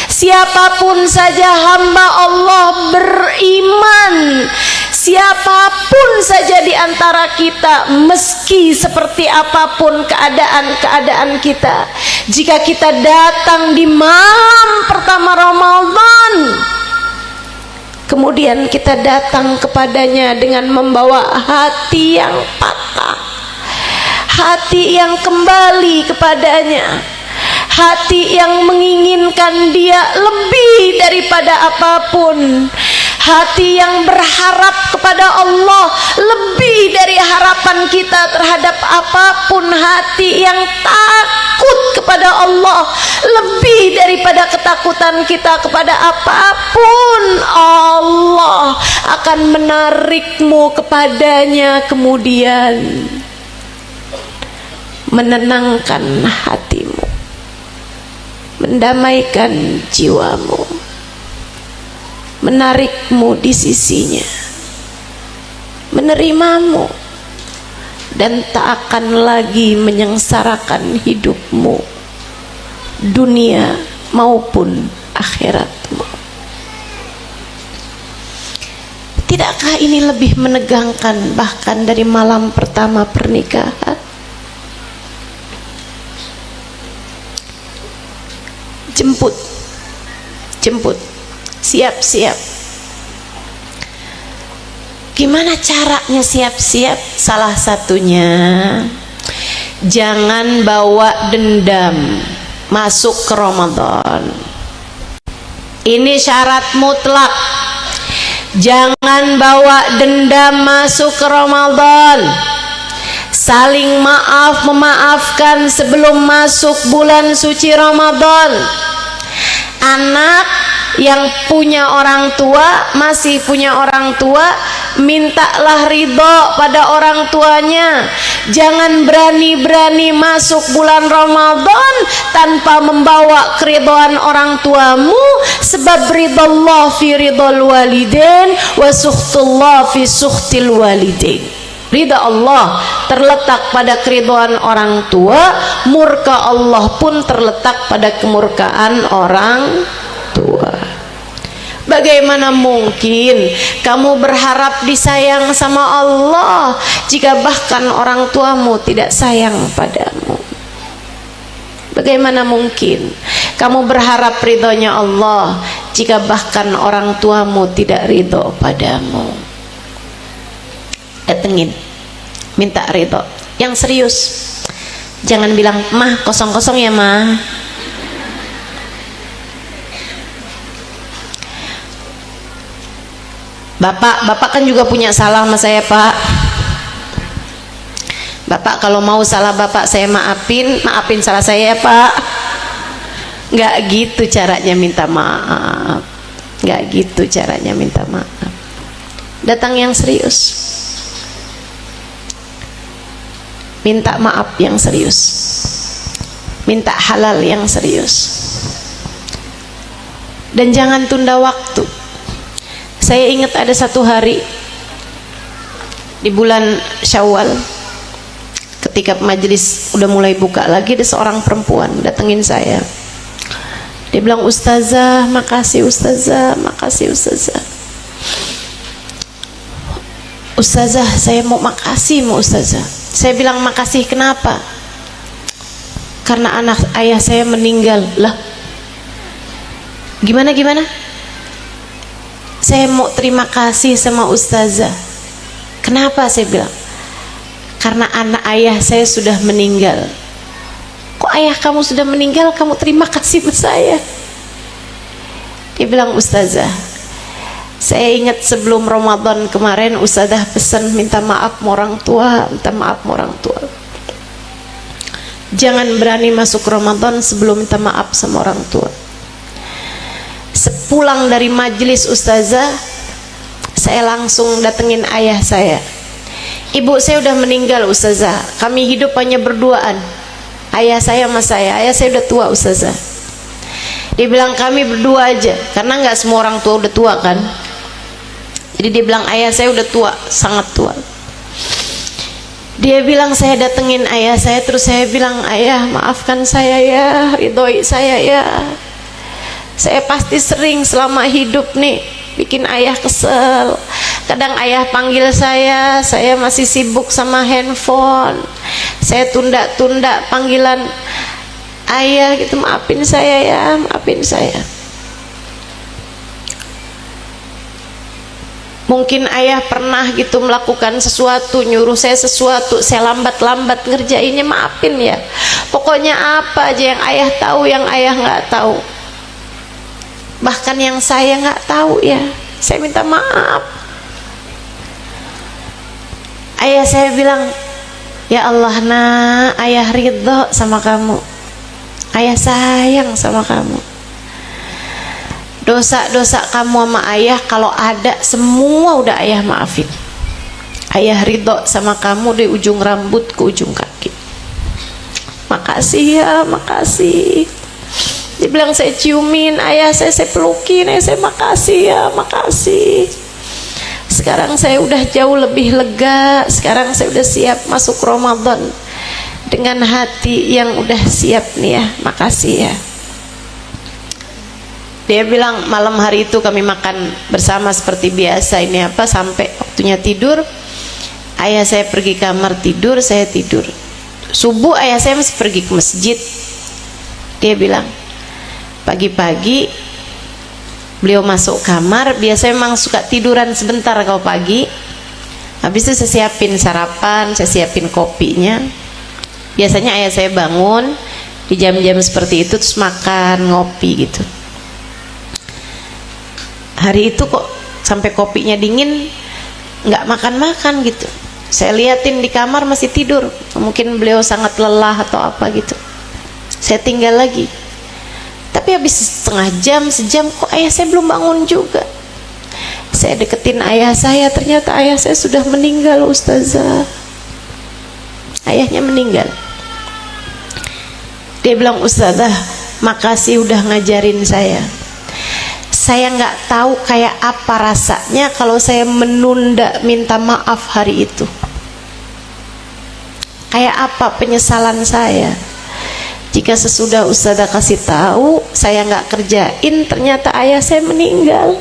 Siapapun saja hamba Allah beriman, siapapun saja di antara kita, meski seperti apapun keadaan-keadaan kita, jika kita datang di malam pertama Ramadan, kemudian kita datang kepadanya dengan membawa hati yang patah, hati yang kembali kepadanya, hati yang menginginkan dia lebih daripada apapun, hati yang berharap kepada Allah lebih dari harapan kita terhadap apapun, hati yang takut kepada Allah lebih daripada ketakutan kita kepada apapun. Allah akan menarikmu kepadanya, kemudian menenangkan hatimu, mendamaikan jiwamu, menarikmu di sisinya, menerimamu, dan tak akan lagi menyengsarakan hidupmu, dunia maupun akhiratmu. Tidakkah ini lebih menegangkan bahkan dari malam pertama pernikahan? Jemput, siap-siap. Gimana caranya siap-siap? Salah satunya, jangan bawa dendam masuk ke Ramadan. Ini syarat mutlak. Jangan bawa dendam masuk ke Ramadan. Saling maaf memaafkan sebelum masuk bulan suci Ramadan. Anak yang punya orang tua, masih punya orang tua, mintalah ridho pada orang tuanya. Jangan berani-berani masuk bulan Ramadan tanpa membawa keridhaan orang tuamu, sebab ridallah fi ridal walidain wa sukhtullah fi sukhtil walidain. Ridha Allah terletak pada keridhaan orang tua, murka Allah pun terletak pada kemurkaan orang tua. Bagaimana mungkin kamu berharap disayang sama Allah jika bahkan orang tuamu tidak sayang padamu? Bagaimana mungkin kamu berharap ridhonya Allah jika bahkan orang tuamu tidak ridho padamu? Datengin, minta ridho yang serius. Jangan bilang, mah kosong-kosong ya mah. Bapak kan juga punya salah sama saya, Pak. Bapak kalau mau salah bapak saya maafin salah saya ya, Pak. Nggak gitu caranya minta maaf. Nggak gitu caranya minta maaf. Datang yang serius. Minta maaf yang serius. Minta halal yang serius. Dan jangan tunda waktu. Saya ingat ada satu hari di bulan Syawal, ketika majelis udah mulai buka lagi, ada seorang perempuan datengin saya. Dia bilang, Ustazah, makasih Ustazah, makasih Ustazah. Ustazah, saya mau makasih mau Ustazah. Saya bilang, makasih kenapa? Karena ayah saya meninggal. Lah, gimana? Saya mau terima kasih sama Ustazah. Kenapa? Saya bilang, karena ayah saya sudah meninggal. Kok ayah kamu sudah meninggal, kamu terima kasih sama saya? Dia bilang, Ustazah, saya ingat sebelum Ramadan kemarin Ustazah pesan minta maaf sama orang tua, minta maaf sama orang tua. Jangan berani masuk Ramadan sebelum minta maaf sama orang tua. Sepulang dari majelis Ustazah, saya langsung datengin ayah saya. Ibu saya udah meninggal Ustazah, kami hidup hanya berduaan, ayah saya sama saya. Ayah saya udah tua Ustazah. Dia bilang, kami berdua aja, karena nggak semua orang tua udah tua kan. Jadi dia bilang, ayah saya udah tua, sangat tua. Dia bilang, saya datengin ayah saya, terus saya bilang, ayah maafkan saya ya, ridhoi saya ya. Saya pasti sering selama hidup nih bikin ayah kesel. Kadang ayah panggil saya masih sibuk sama handphone. Saya tunda-tunda panggilan ayah gitu. Maafin saya ya, maafin saya. Mungkin ayah pernah gitu melakukan sesuatu, nyuruh saya sesuatu, saya lambat-lambat ngerjainnya, maafin ya. Pokoknya apa aja yang ayah tahu, yang ayah nggak tahu, bahkan yang saya nggak tahu ya, saya minta maaf. Ayah saya bilang, ya Allah nak, ayah ridho sama kamu, ayah sayang sama kamu. Dosa-dosa kamu sama ayah kalau ada semua udah ayah maafin. Ayah ridho sama kamu dari ujung rambut ke ujung kaki. Makasih ya, makasih. Dia bilang, saya ciumin ayah saya pelukin, ayah saya makasih ya, makasih. Sekarang saya udah jauh lebih lega. Sekarang saya udah siap masuk Ramadan dengan hati yang udah siap nih ya, makasih ya. Dia bilang malam hari itu kami makan bersama seperti biasa, ini apa, sampai waktunya tidur ayah saya pergi kamar tidur, saya tidur. Subuh ayah saya masih pergi ke masjid. Dia bilang pagi-pagi beliau masuk kamar, biasanya memang suka tiduran sebentar kalau pagi. Habis itu saya siapin sarapan, saya siapin kopinya. Biasanya ayah saya bangun di jam-jam seperti itu terus makan, ngopi gitu. Hari itu kok sampai kopinya dingin nggak makan-makan gitu. Saya liatin di kamar masih tidur, mungkin beliau sangat lelah atau apa gitu. Saya tinggal lagi, tapi habis setengah jam, sejam kok ayah saya belum bangun juga. Saya deketin ayah saya, ternyata ayah saya sudah meninggal, Ustazah. Ayahnya meninggal. Dia bilang, Ustazah, makasih udah ngajarin saya. Saya nggak tahu kayak apa rasanya kalau saya menunda minta maaf hari itu. Kayak apa penyesalan saya jika sesudah Ustazah kasih tahu saya nggak kerjain, ternyata ayah saya meninggal.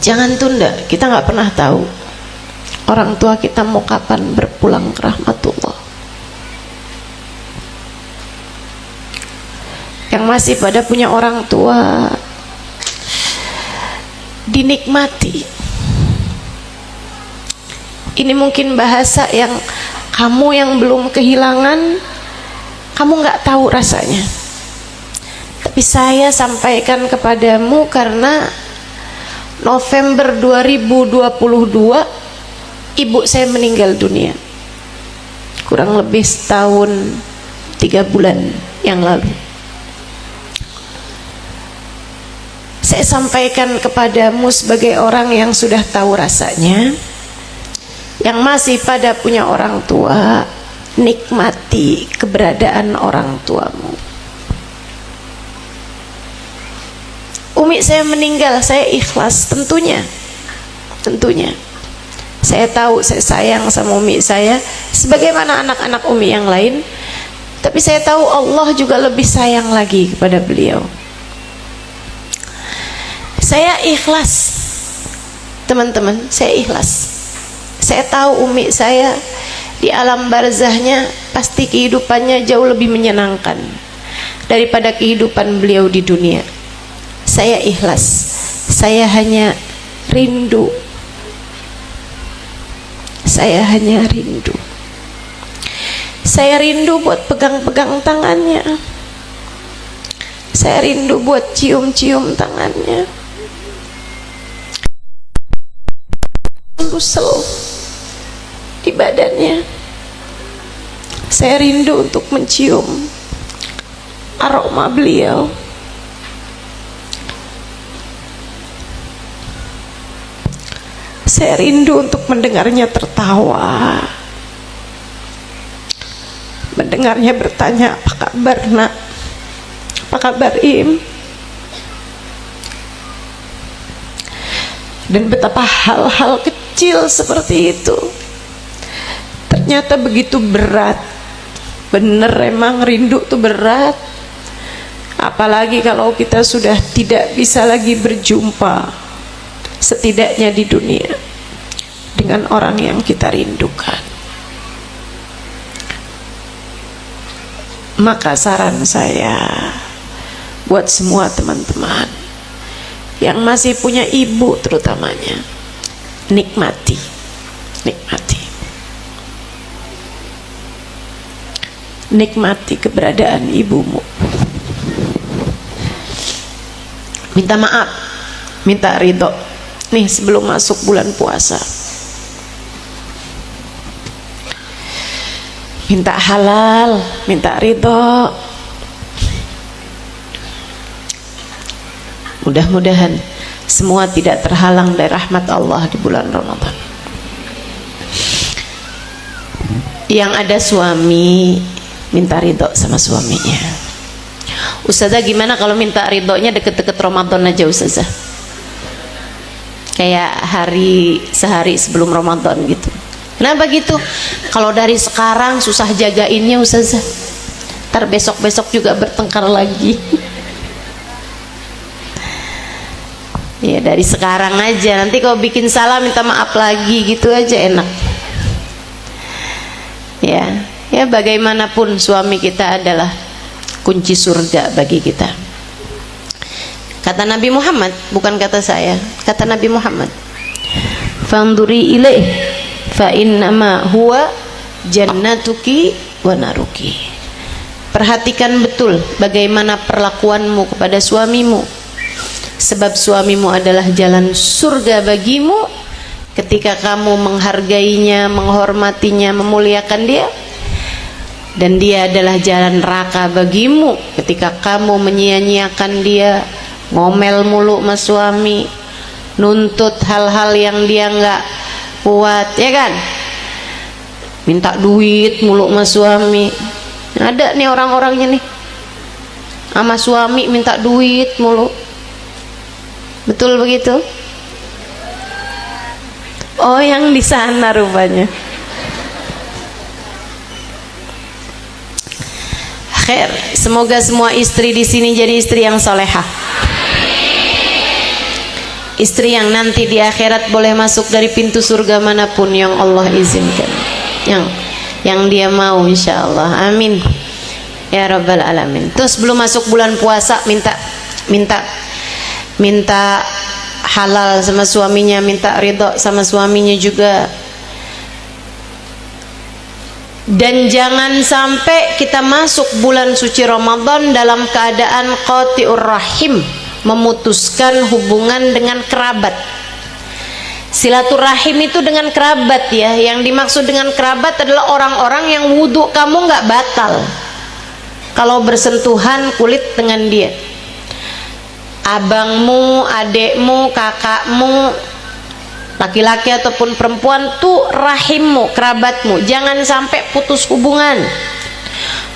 Jangan tunda, kita nggak pernah tahu orang tua kita mau kapan berpulang ke rahmatullah. Yang masih pada punya orang tua, dinikmati. Ini mungkin bahasa yang kamu yang belum kehilangan, kamu nggak tahu rasanya. Tapi saya sampaikan kepadamu karena November 2022 ibu saya meninggal dunia, kurang lebih setahun 3 bulan yang lalu. Saya sampaikan kepadamu sebagai orang yang sudah tahu rasanya, yang masih pada punya orang tua, nikmati keberadaan orang tuamu. Umi saya meninggal, saya ikhlas, tentunya. Saya tahu saya sayang sama umi saya sebagaimana anak-anak umi yang lain, tapi saya tahu Allah juga lebih sayang lagi kepada beliau. Saya ikhlas, teman-teman, saya ikhlas. Saya tahu umi saya di alam barzahnya pasti kehidupannya jauh lebih menyenangkan daripada kehidupan beliau di dunia. Saya ikhlas, saya hanya rindu. Saya hanya rindu. Saya rindu buat pegang-pegang tangannya. Saya rindu buat cium-cium tangannya. Busel di badannya. Saya rindu untuk mencium aroma beliau. Saya rindu untuk mendengarnya tertawa, mendengarnya bertanya, apa kabar nak, apa kabar Im. Dan betapa hal-hal kecil seperti itu ternyata begitu berat. Bener, emang rindu tuh berat, apalagi kalau kita sudah tidak bisa lagi berjumpa, setidaknya di dunia, dengan orang yang kita rindukan. Maka saran saya buat semua teman-teman yang masih punya ibu terutamanya, nikmati keberadaan ibumu. Minta maaf, minta ridho nih sebelum masuk bulan puasa. Minta halal, minta ridho. Mudah-mudahan semua tidak terhalang dari rahmat Allah di bulan Ramadan. Yang ada suami, minta ridho sama suaminya. Ustazah, gimana kalau minta ridhonya deket-deket Ramadan aja Ustazah? Kayak sehari sebelum Ramadan gitu. Kenapa gitu? Kalau dari sekarang susah jagainnya Ustazah. ntar besok-besok juga bertengkar lagi. Ya dari sekarang aja, nanti kalau bikin salah minta maaf lagi gitu aja enak. Ya bagaimanapun suami kita adalah kunci surga bagi kita. Kata Nabi Muhammad, bukan kata saya, kata Nabi Muhammad, fanduri ilaih fa innama huwa jannatuki wa naruki. Perhatikan betul bagaimana perlakuanmu kepada suamimu, sebab suamimu adalah jalan surga bagimu ketika kamu menghargainya, menghormatinya, memuliakan dia, dan dia adalah jalan neraka bagimu ketika kamu menyia-nyiakan dia, ngomel mulu sama suami, nuntut hal-hal yang dia nggak kuat, ya kan, minta duit mulu sama suami. Ada nih orang-orangnya nih, sama suami minta duit mulu. Betul begitu? Oh, yang di sana rupanya. Khair, semoga semua istri di sini jadi istri yang solehah. Istri yang nanti di akhirat boleh masuk dari pintu surga manapun yang Allah izinkan. Yang dia mau, insyaallah. Amin. Ya rabbal alamin. Terus belum masuk bulan puasa minta halal sama suaminya, minta ridho sama suaminya juga. Dan jangan sampai kita masuk bulan suci Ramadan dalam keadaan qati'ur rahim, memutuskan hubungan dengan kerabat. Silaturahim itu dengan kerabat ya. Yang dimaksud dengan kerabat adalah orang-orang yang wudhu kamu nggak batal kalau bersentuhan kulit dengan dia. Abangmu, adekmu, kakakmu, laki-laki ataupun perempuan tuh rahimmu, kerabatmu. Jangan sampai putus hubungan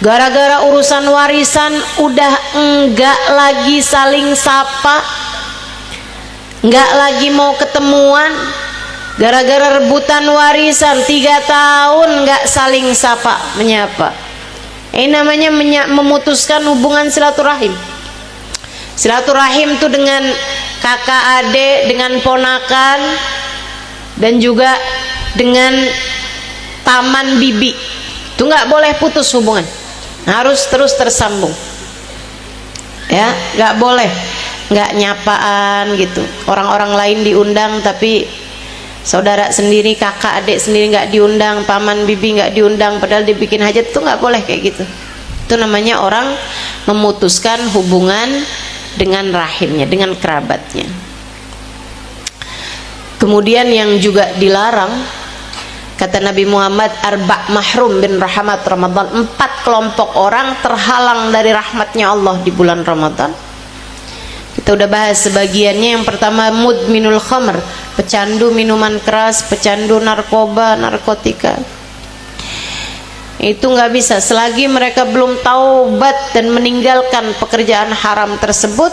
gara-gara urusan warisan. Udah enggak lagi saling sapa, enggak lagi mau ketemuan, gara-gara rebutan warisan 3 tahun enggak saling sapa menyapa. Ini namanya memutuskan hubungan silaturahim. Silaturahim itu dengan kakak adik, dengan ponakan, dan juga dengan paman bibi. Itu nggak boleh putus hubungan, harus terus tersambung. Ya, nggak boleh nggak nyapaan gitu. Orang-orang lain diundang tapi saudara sendiri, kakak adik sendiri nggak diundang, paman bibi nggak diundang, padahal dibikin hajat. Itu nggak boleh kayak gitu. Itu namanya orang memutuskan hubungan dengan rahimnya, dengan kerabatnya. Kemudian yang juga dilarang, kata Nabi Muhammad, arba' mahrum bin rahmat Ramadan, 4 kelompok orang terhalang dari rahmatnya Allah di bulan Ramadan. Kita udah bahas sebagiannya. Yang pertama, mudminul khamr, pecandu minuman keras, pecandu narkoba, narkotika. Itu nggak bisa selagi mereka belum taubat dan meninggalkan pekerjaan haram tersebut.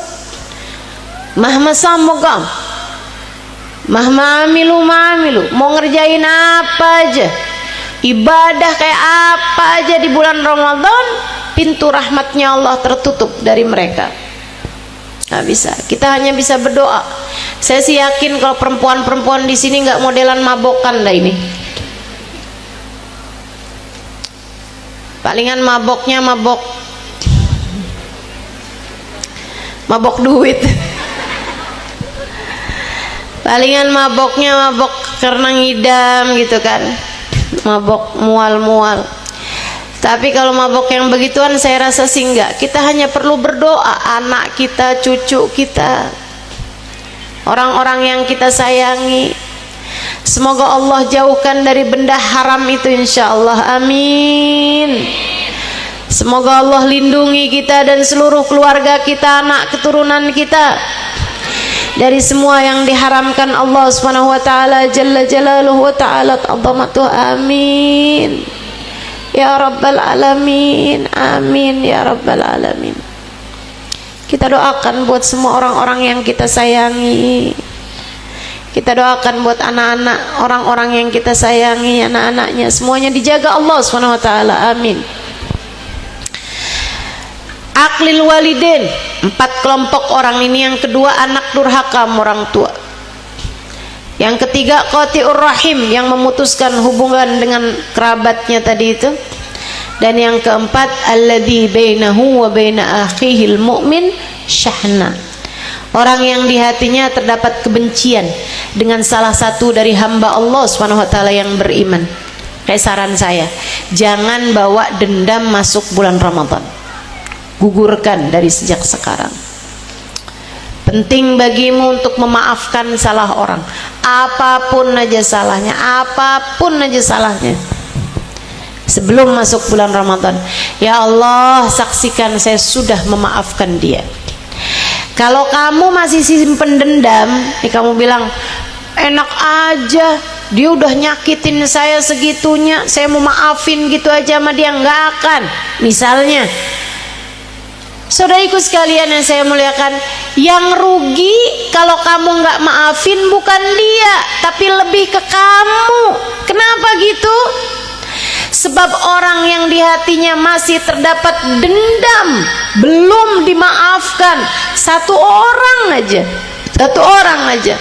Mahma samogam, mahma amilu ma'amilu, mau ngerjain apa aja, ibadah kayak apa aja di bulan Ramadan, pintu rahmatnya Allah tertutup dari mereka. Nggak bisa. Kita hanya bisa berdoa. Saya sih yakin kalau perempuan-perempuan di sini nggak modelan mabokan dah ini. Palingan maboknya mabok duit. Palingan maboknya mabok karena ngidam gitu kan, mabok mual-mual. Tapi kalau mabok yang begituan saya rasa sih enggak. Kita hanya perlu berdoa, anak kita, cucu kita, orang-orang yang kita sayangi, semoga Allah jauhkan dari benda haram itu, insya Allah. Amin. Semoga Allah lindungi kita dan seluruh keluarga kita, anak keturunan kita dari semua yang diharamkan Allah Subhanahu wa taala jalla jalaluhu wa ta'ala azamatu. Amin ya rabbal alamin. Amin ya rabbal alamin. Kita doakan buat semua orang-orang yang kita sayangi. Kita doakan buat anak-anak orang-orang yang kita sayangi, anak-anaknya semuanya dijaga Allah Subhanahu wa taala. Amin. Aklil walidin, 4 kelompok orang ini. Yang kedua, anak durhaka orang tua. Yang ketiga, qati'ur rahim, yang memutuskan hubungan dengan kerabatnya tadi itu. Dan yang keempat, alladzi bainahu wa baina akhihil mu'min syahna, orang yang di hatinya terdapat kebencian dengan salah satu dari hamba Allah Subhanahu wa taala yang beriman. Kayak saran saya, jangan bawa dendam masuk bulan Ramadan. Gugurkan dari sejak sekarang. Penting bagimu untuk memaafkan salah orang, apapun aja salahnya, apapun aja salahnya, sebelum masuk bulan Ramadan. Ya Allah, saksikan saya sudah memaafkan dia. Kalau kamu masih simpen dendam, kamu bilang enak aja, dia udah nyakitin saya segitunya, saya mau maafin gitu aja sama dia, nggak akan. Misalnya, saudariku sekalian yang saya muliakan, yang rugi kalau kamu nggak maafin bukan dia, tapi lebih ke kamu. Kenapa gitu? Sebab orang yang di hatinya masih terdapat dendam, belum dimaafkan, satu orang aja.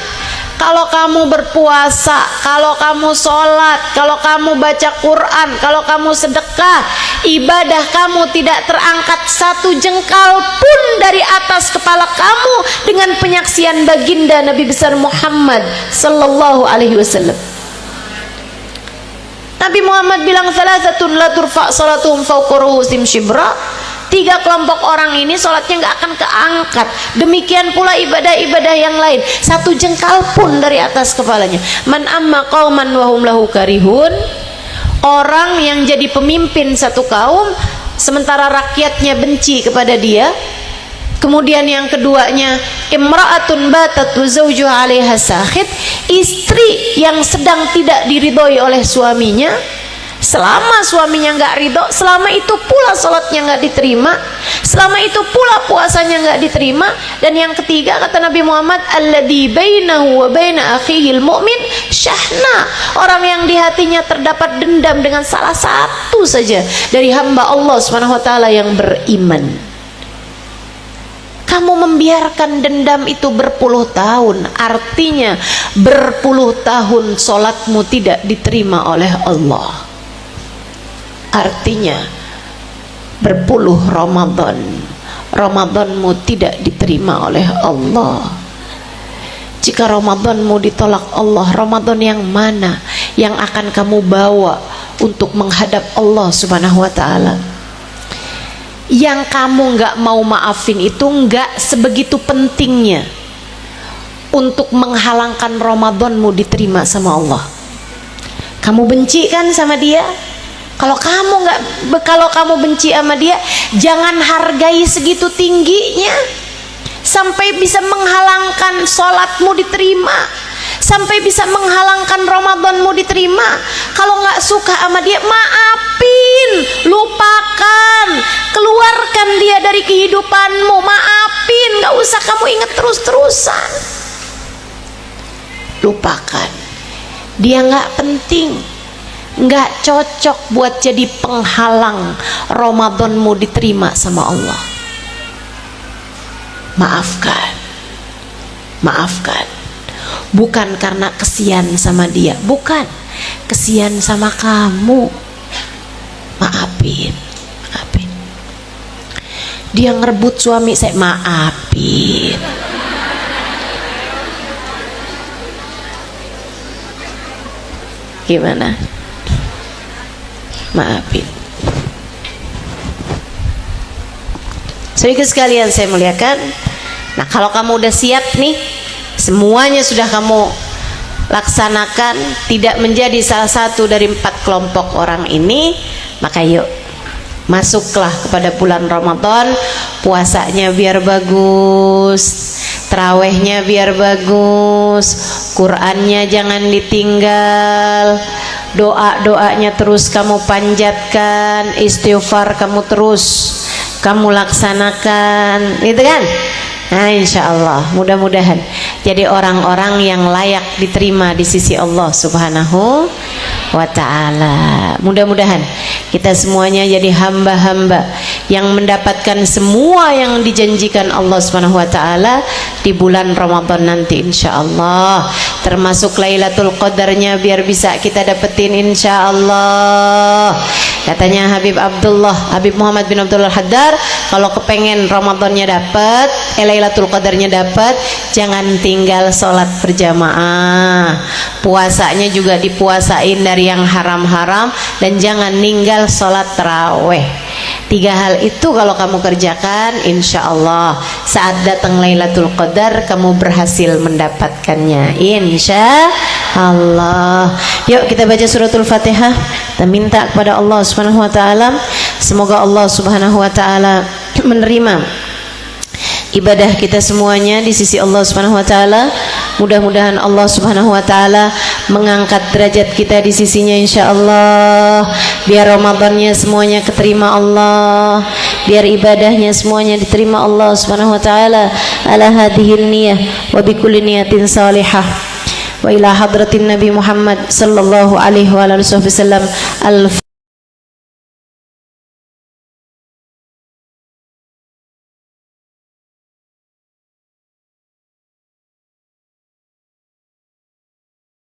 Kalau kamu berpuasa, kalau kamu sholat, kalau kamu baca Quran, kalau kamu sedekah, ibadah kamu tidak terangkat satu jengkal pun dari atas kepala kamu dengan penyaksian baginda Nabi besar Muhammad sallallahu alaihi wasallam. Nabi Muhammad bilang, salasatun la turfa salatuhum fawqa ruhusim shibra. 3 kelompok orang ini sholatnya nggak akan keangkat. Demikian pula ibadah-ibadah yang lain, satu jengkal pun dari atas kepalanya. Man amma qauman wa hum lahu karihun, orang yang jadi pemimpin satu kaum sementara rakyatnya benci kepada dia. Kemudian yang keduanya, imra'atun batat wa zawjuha 'alaiha sakhit, istri yang sedang tidak diridhoi oleh suaminya. Selama suaminya nggak ridho, selama itu pula sholatnya nggak diterima, selama itu pula puasanya nggak diterima. Dan yang ketiga, kata Nabi Muhammad, alladzi bainahu wa baina akhihil mu'min syahna, orang yang di hatinya terdapat dendam dengan salah satu saja dari hamba Allah Subhanahu wa taala yang beriman. Kamu membiarkan dendam itu berpuluh tahun, artinya berpuluh tahun sholatmu tidak diterima oleh Allah. Artinya berpuluh Ramadanmu tidak diterima oleh Allah. Jika Ramadanmu ditolak Allah, Ramadan yang mana yang akan kamu bawa untuk menghadap Allah Subhanahu wa taala? Yang kamu nggak mau maafin itu nggak sebegitu pentingnya untuk menghalangkan Ramadanmu diterima sama Allah. Kamu benci kan sama dia? Kalau kamu benci sama dia, jangan hargai segitu tingginya sampai bisa menghalangkan sholatmu diterima, sampai bisa menghalangkan Ramadanmu diterima. Kalau nggak suka sama dia, maafin, lupakan, keluarkan dia dari kehidupanmu, maafin, nggak usah kamu ingat terus-terusan. Lupakan, dia nggak penting, nggak cocok buat jadi penghalang Ramadanmu diterima sama Allah. Maafkan, bukan karena kesian sama dia, bukan, kesian sama kamu. Maafin. Dia ngerebut suami saya, maafin. Gimana? Maafin. Saudara sekalian saya muliakan. Nah, kalau kamu udah siap nih, semuanya sudah kamu laksanakan, tidak menjadi salah satu dari 4 kelompok orang ini, maka yuk masuklah kepada bulan Ramadan. Puasanya biar bagus, tarawehnya biar bagus, Qurannya jangan ditinggal, doa-doanya terus kamu panjatkan, istighfar kamu terus kamu laksanakan, gitu kan? Nah, insya Allah mudah-mudahan jadi orang-orang yang layak diterima di sisi Allah Subhanahu wa ta'ala. Mudah-mudahan kita semuanya jadi hamba-hamba yang mendapatkan semua yang dijanjikan Allah Subhanahu wa taala di bulan Ramadan nanti insyaallah, termasuk Lailatul Qadarnya biar bisa kita dapetin insyaallah. Katanya Habib Muhammad bin Abdullah Haddar, kalau kepengen Ramadannya dapat, Lailatul Qadarnya dapat, jangan tinggal sholat berjamaah, puasanya juga dipuasain dari yang haram-haram, dan jangan ninggal sholat taraweh. 3 hal itu kalau kamu kerjakan, insya Allah saat datang Lailatul Qadar kamu berhasil mendapatkannya, insya Allah. Yuk kita baca suratul Fatihah, kita minta kepada Allah Subhanahu wa taala, semoga Allah Subhanahu wa taala menerima ibadah kita semuanya di sisi Allah Subhanahu wa taala. Mudah-mudahan Allah Subhanahu wa taala mengangkat derajat kita di sisinya insyaallah. Biar Ramadannya semuanya keterima Allah, biar ibadahnya semuanya diterima Allah Subhanahu wa taala ala hadhihi niyah wa bi kulli niyatin salihah. Wa ila hadratin Nabi Muhammad sallallahu alaihi wa alihi wasallam.